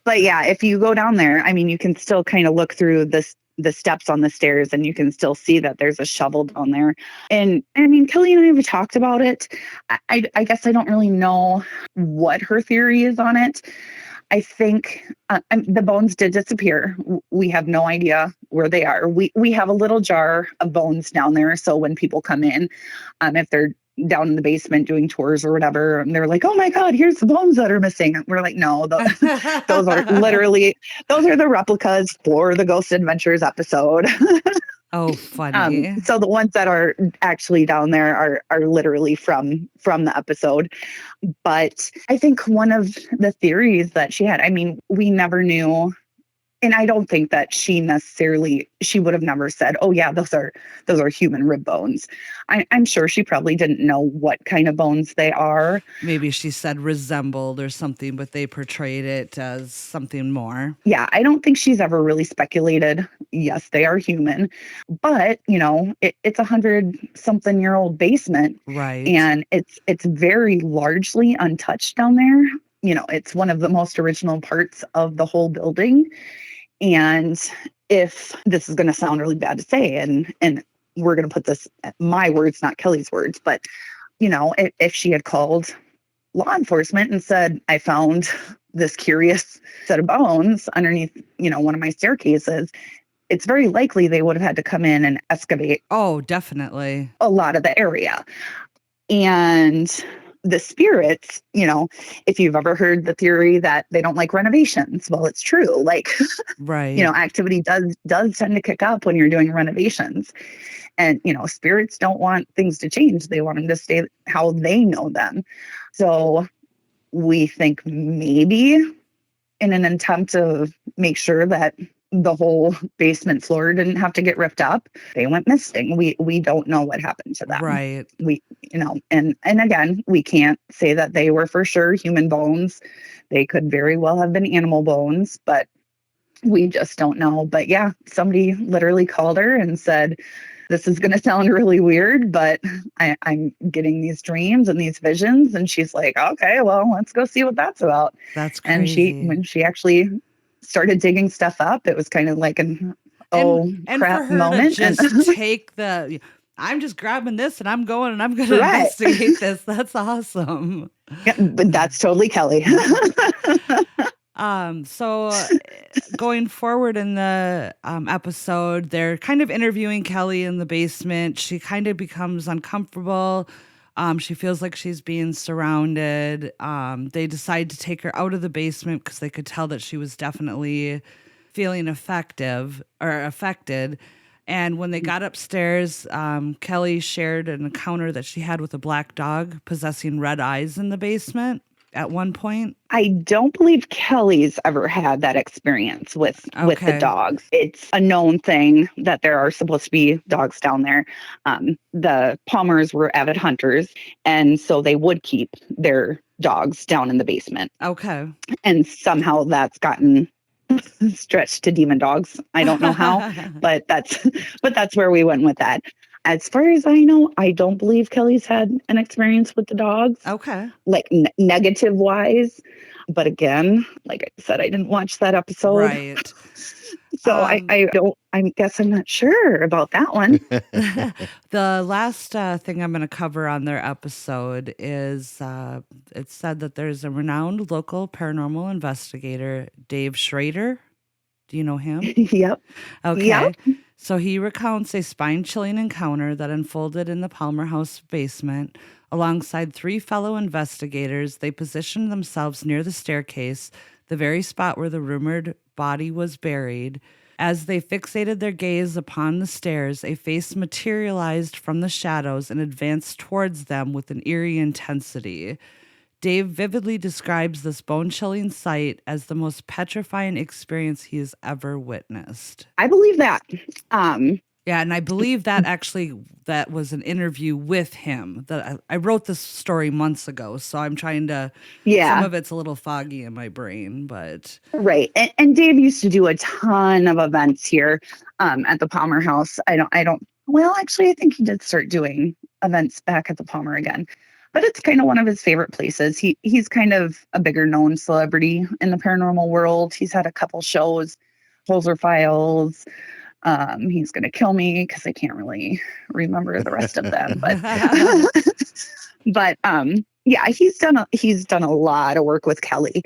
But yeah, if you go down there, you can still kind of look through the steps on the stairs, and you can still see that there's a shovel down there. And Kelly and I have talked about it. I guess I don't really know what her theory is on it. I think the bones did disappear. We have no idea where they are. We have a little jar of bones down there, so when people come in, if they're down in the basement doing tours or whatever. And they're like, oh my God, here's the bones that are missing. And we're like, no, those are the replicas for the Ghost Adventures episode. Oh, funny. So the ones that are actually down there are literally from the episode. But I think one of the theories that she had, I mean, we never knew. And I don't think that she would have never said, oh yeah, those are human rib bones. I'm sure she probably didn't know what kind of bones they are. Maybe she said resembled or something, but they portrayed it as something more. Yeah, I don't think she's ever really speculated, yes, they are human. But, it's 100-something-year-old basement. Right. And it's very largely untouched down there. It's one of the most original parts of the whole building. And if this is going to sound really bad to say, and we're going to put this, my words, not Kelly's words, but, if she had called law enforcement and said, I found this curious set of bones underneath, one of my staircases, it's very likely they would have had to come in and excavate. Oh, definitely. A lot of the area. And the spirits, if you've ever heard the theory that they don't like renovations, well, it's true. Like, right. Activity does tend to kick up when you're doing renovations. And, spirits don't want things to change. They want them to stay how they know them. So we think maybe in an attempt to make sure that the whole basement floor didn't have to get ripped up, they went missing. We don't know what happened to them. Right. And again, we can't say that they were for sure human bones. They could very well have been animal bones, but we just don't know. But yeah, somebody literally called her and said, this is going to sound really weird, but I'm getting these dreams and these visions. And she's like, okay, well, let's go see what that's about. That's crazy. And when she actually started digging stuff up, it was kind of like an crap for her moment. To just take I'm just grabbing this and I'm going and I'm going to investigate this. That's awesome. Yeah, but that's totally Kelly. So going forward in the episode, they're kind of interviewing Kelly in the basement. She kind of becomes uncomfortable. She feels like she's being surrounded. They decide to take her out of the basement because they could tell that she was definitely feeling affected. And when they got upstairs, Kelly shared an encounter that she had with a black dog possessing red eyes in the basement at one point. I don't believe Kelly's ever had that experience with the dogs. It's a known thing that there are supposed to be dogs down there. The Palmers were avid hunters, and so they would keep their dogs down in the basement. Okay. And somehow that's gotten stretched to demon dogs. I don't know how, but that's where we went with that. As far as I know, I don't believe Kelly's had an experience with the dogs. Okay. Like negative wise. But again, like I said, I didn't watch that episode. Right. So I guess I'm not sure about that one. The last thing I'm going to cover on their episode is it said that there's a renowned local paranormal investigator, Dave Schrader. Do you know him? Yep. Okay. Yep. So he recounts a spine-chilling encounter that unfolded in the Palmer House basement. Alongside 3 fellow investigators, they positioned themselves near the staircase, the very spot where the rumored body was buried. As they fixated their gaze upon the stairs, a face materialized from the shadows and advanced towards them with an eerie intensity. Dave vividly describes this bone-chilling sight as the most petrifying experience he has ever witnessed. I believe that. Yeah, and I believe that was an interview with him. That I wrote this story months ago, so I'm trying to. Yeah, some of it's a little foggy in my brain, but right. And Dave used to do a ton of events here at the Palmer House. I don't. Well, actually, I think he did start doing events back at the Palmer again. But it's kind of one of his favorite places. He's kind of a bigger known celebrity in the paranormal world. He's had a couple shows, Holzer Files. He's Gonna Kill Me, because I can't really remember the rest of them. But yeah, he's done a lot of work with Kelly,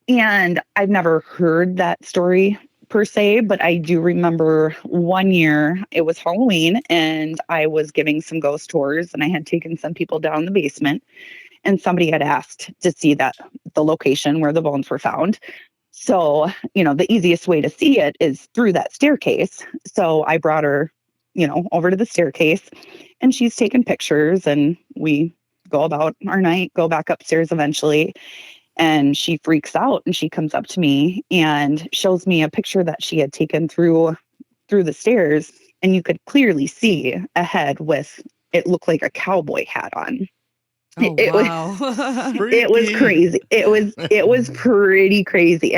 and I've never heard that story per se, but I do remember one year it was Halloween and I was giving some ghost tours and I had taken some people down the basement and somebody had asked to see the location where the bones were found. So, the easiest way to see it is through that staircase. So I brought her, over to the staircase and she's taking pictures and we go about our night, go back upstairs eventually. And she freaks out and she comes up to me and shows me a picture that she had taken through the stairs. And you could clearly see a head with, it looked like a cowboy hat on. Oh, it wow. it was crazy. It was pretty crazy.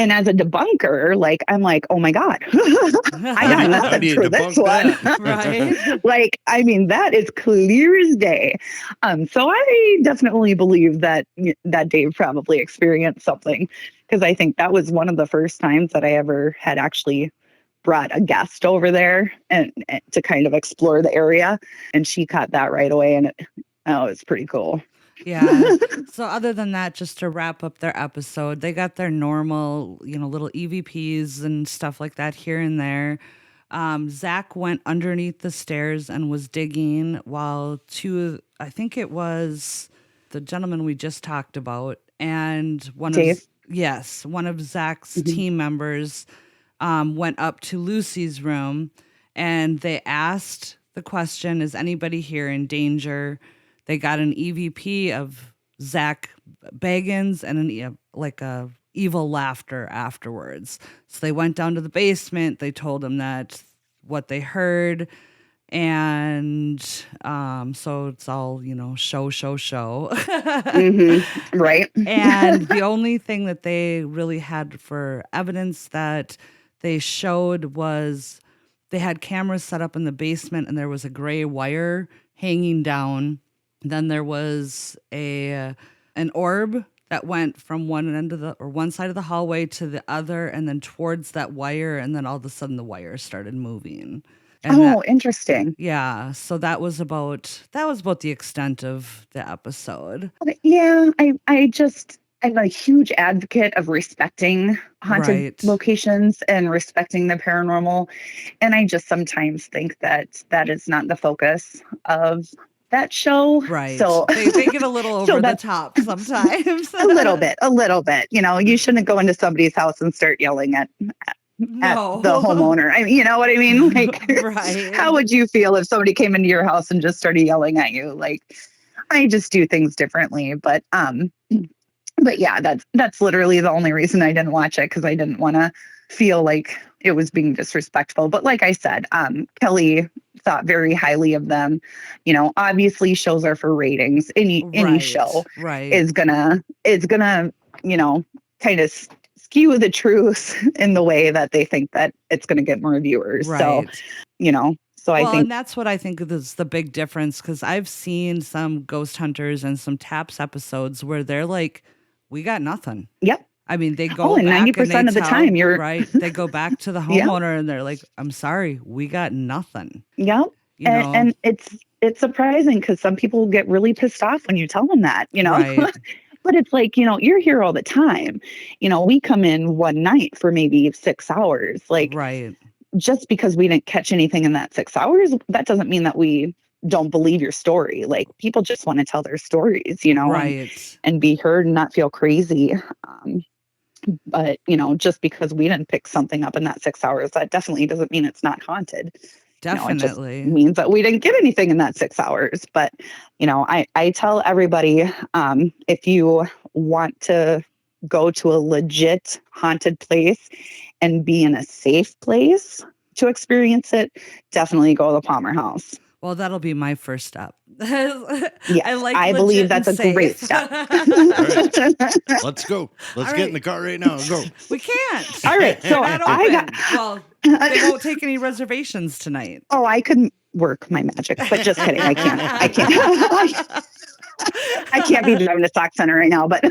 And as a debunker, like, I'm like, oh my God, I got nothing for this one. Right. Like, I mean, that is clear as day. So I definitely believe that Dave probably experienced something, because I think that was one of the first times that I ever had actually brought a guest over there and to kind of explore the area. And she caught that right away. And it's pretty cool. Yeah. So other than that, just to wrap up their episode, they got their normal, little EVPs and stuff like that here and there. Zach went underneath the stairs and was digging while I think it was the gentleman we just talked about, and one of Zach's team members went up to Lucy's room and they asked the question, is anybody here in danger? They got an EVP of Zach Bagans and a evil laughter afterwards. So they went down to the basement. They told him that what they heard. And so it's all, show. Right. And the only thing that they really had for evidence that they showed was they had cameras set up in the basement and there was a gray wire hanging down. Then there was an orb that went from one side of the hallway to the other, and then towards that wire, and then all of a sudden the wire started moving. And interesting. Yeah, so that was about the extent of the episode. Yeah, I'm a huge advocate of respecting haunted locations and respecting the paranormal, and I just sometimes think that is not the focus of that show. Right. So they get a little over the top sometimes. a little bit. You shouldn't go into somebody's house and start yelling at the homeowner. I mean, you know what I mean? Like, right. How would you feel if somebody came into your house and just started yelling at you? Like, I just do things differently. But yeah, that's literally the only reason I didn't watch it, because I didn't want to feel like it was being disrespectful. But like I said, Kelly thought very highly of them. Obviously shows are for ratings. Any show is gonna, kind of skew the truth in the way that they think that it's gonna get more viewers. Right. So I think, and that's what I think is the big difference, because I've seen some Ghost Hunters and some TAPS episodes where they're like, we got nothing. Yep. I mean, they go and back 90% of the time you're right. They go back to the homeowner and they're like, I'm sorry, we got nothing. Yep. And it's surprising because some people get really pissed off when you tell them that, Right. But it's like, you're here all the time. We come in one night for maybe 6 hours. Like, right. Just because we didn't catch anything in that 6 hours, that doesn't mean that we don't believe your story. Like, people just want to tell their stories, right. and be heard and not feel crazy. But, just because we didn't pick something up in that 6 hours, that definitely doesn't mean it's not haunted. Definitely. It just means that we didn't get anything in that 6 hours. But, I tell everybody, if you want to go to a legit haunted place and be in a safe place to experience it, definitely go to the Palmer House. Well, that'll be my first step. Yes, I believe that's a great step. Right. Let's go. Let's get in the car right now and go. We can't. All right. So they won't take any reservations tonight. Oh, I couldn't work my magic, but just kidding. I can't. I can't be driving to Sauk Centre right now, but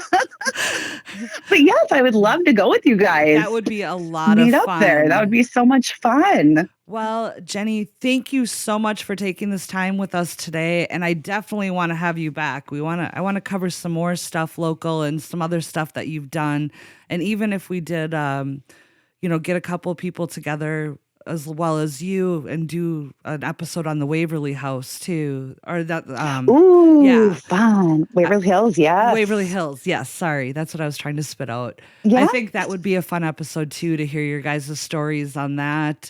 yes, I would love to go with you guys. That would be a lot of fun. Meet up there. That would be so much fun. Well, Jenny, thank you so much for taking this time with us today, and I definitely want to have you back. I want to cover some more stuff local and some other stuff that you've done, and even if we did, get a couple people together as well as you and do an episode on the Waverly House too, or that. Ooh, yeah. fun. Waverly Hills, yes. Waverly Hills, yes. Sorry, that's what I was trying to spit out. Yeah. I think that would be a fun episode too to hear your guys' stories on that.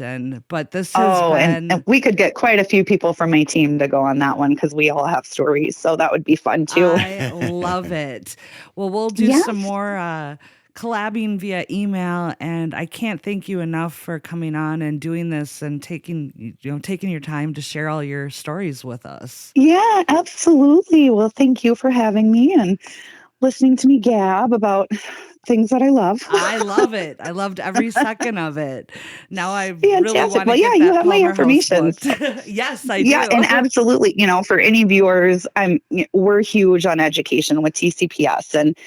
But this has been. And we could get quite a few people from my team to go on that one because we all have stories, so that would be fun too. I love it. Well, we'll do some more collabing via email, and I can't thank you enough for coming on and doing this and taking your time to share all your stories with us. Yeah, absolutely. Well, thank you for having me and listening to me gab about things that I love. I love it. I loved every second of it. Now I Fantastic. really want to well, get yeah, that you have my Palmer information. House booked. Yes, I do. Yeah, and absolutely. For any viewers, we're huge on education with TCPS, and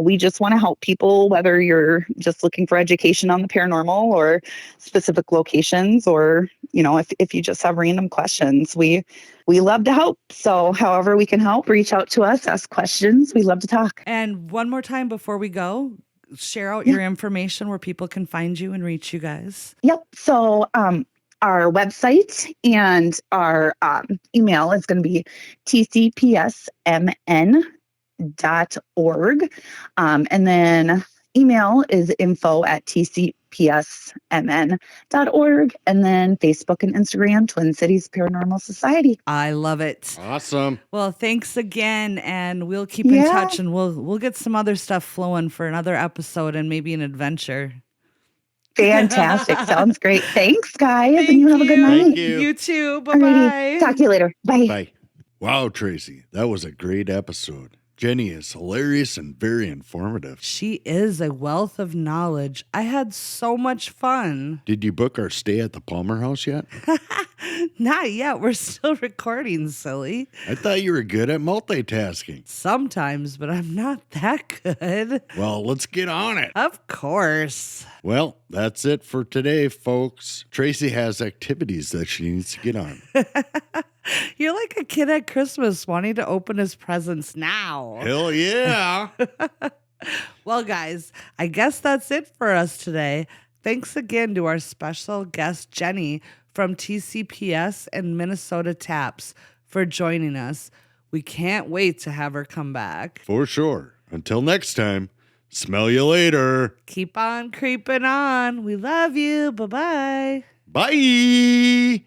we just want to help people, whether you're just looking for education on the paranormal or specific locations, or if you just have random questions, we love to help. So however we can help, reach out to us, ask questions. We love to talk. And one more time before we go, share out your information where people can find you and reach you guys. Yep. So our website and our email is going to be TCPSMN.org. And then email is info@tcpsmn.org. And then Facebook and Instagram, Twin Cities Paranormal Society. I love it. Awesome. Well, thanks again. And we'll keep in touch, and we'll get some other stuff flowing for another episode and maybe an adventure. Fantastic. Sounds great. Thanks, guys. And you have a good night. Thank you. You too. Bye-bye. Talk to you later. Bye. Bye. Wow, Tracy, that was a great episode. Jenny is hilarious and very informative. She is a wealth of knowledge. I had so much fun. Did you book our stay at the Palmer House yet? Not yet. We're still recording, silly. I thought you were good at multitasking. Sometimes, but I'm not that good. Well, let's get on it. Of course. Well, that's it for today, folks. Tracy has activities that she needs to get on. You're like a kid at Christmas wanting to open his presents now. Hell yeah. Well, guys, I guess that's it for us today. Thanks again to our special guest, Jenny from TCPS and Minnesota TAPS, for joining us. We can't wait to have her come back. For sure. Until next time, smell you later. Keep on creeping on. We love you. Bye-bye. Bye.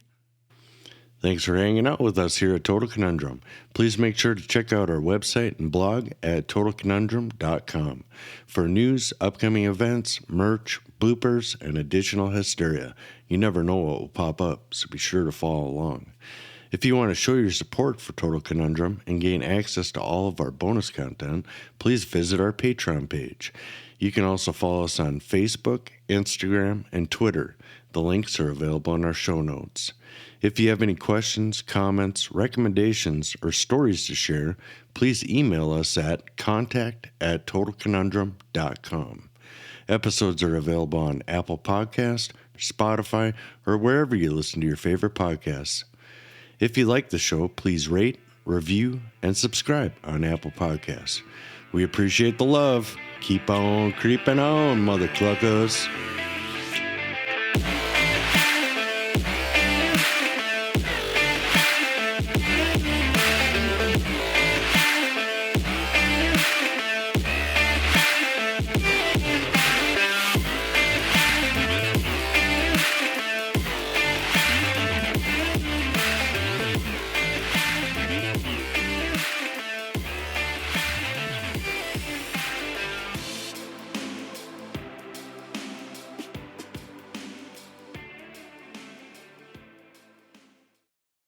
Thanks for hanging out with us here at Total Conundrum. Please make sure to check out our website and blog at totalconundrum.com for news, upcoming events, merch, bloopers, and additional hysteria. You never know what will pop up, so be sure to follow along. If you want to show your support for Total Conundrum and gain access to all of our bonus content, please visit our Patreon page. You can also follow us on Facebook, Instagram, and Twitter. The links are available in our show notes. If you have any questions, comments, recommendations, or stories to share, please email us at contact@totalconundrum.com. Episodes are available on Apple Podcasts, Spotify, or wherever you listen to your favorite podcasts. If you like the show, please rate, review, and subscribe on Apple Podcasts. We appreciate the love. Keep on creeping on, mother cluckers.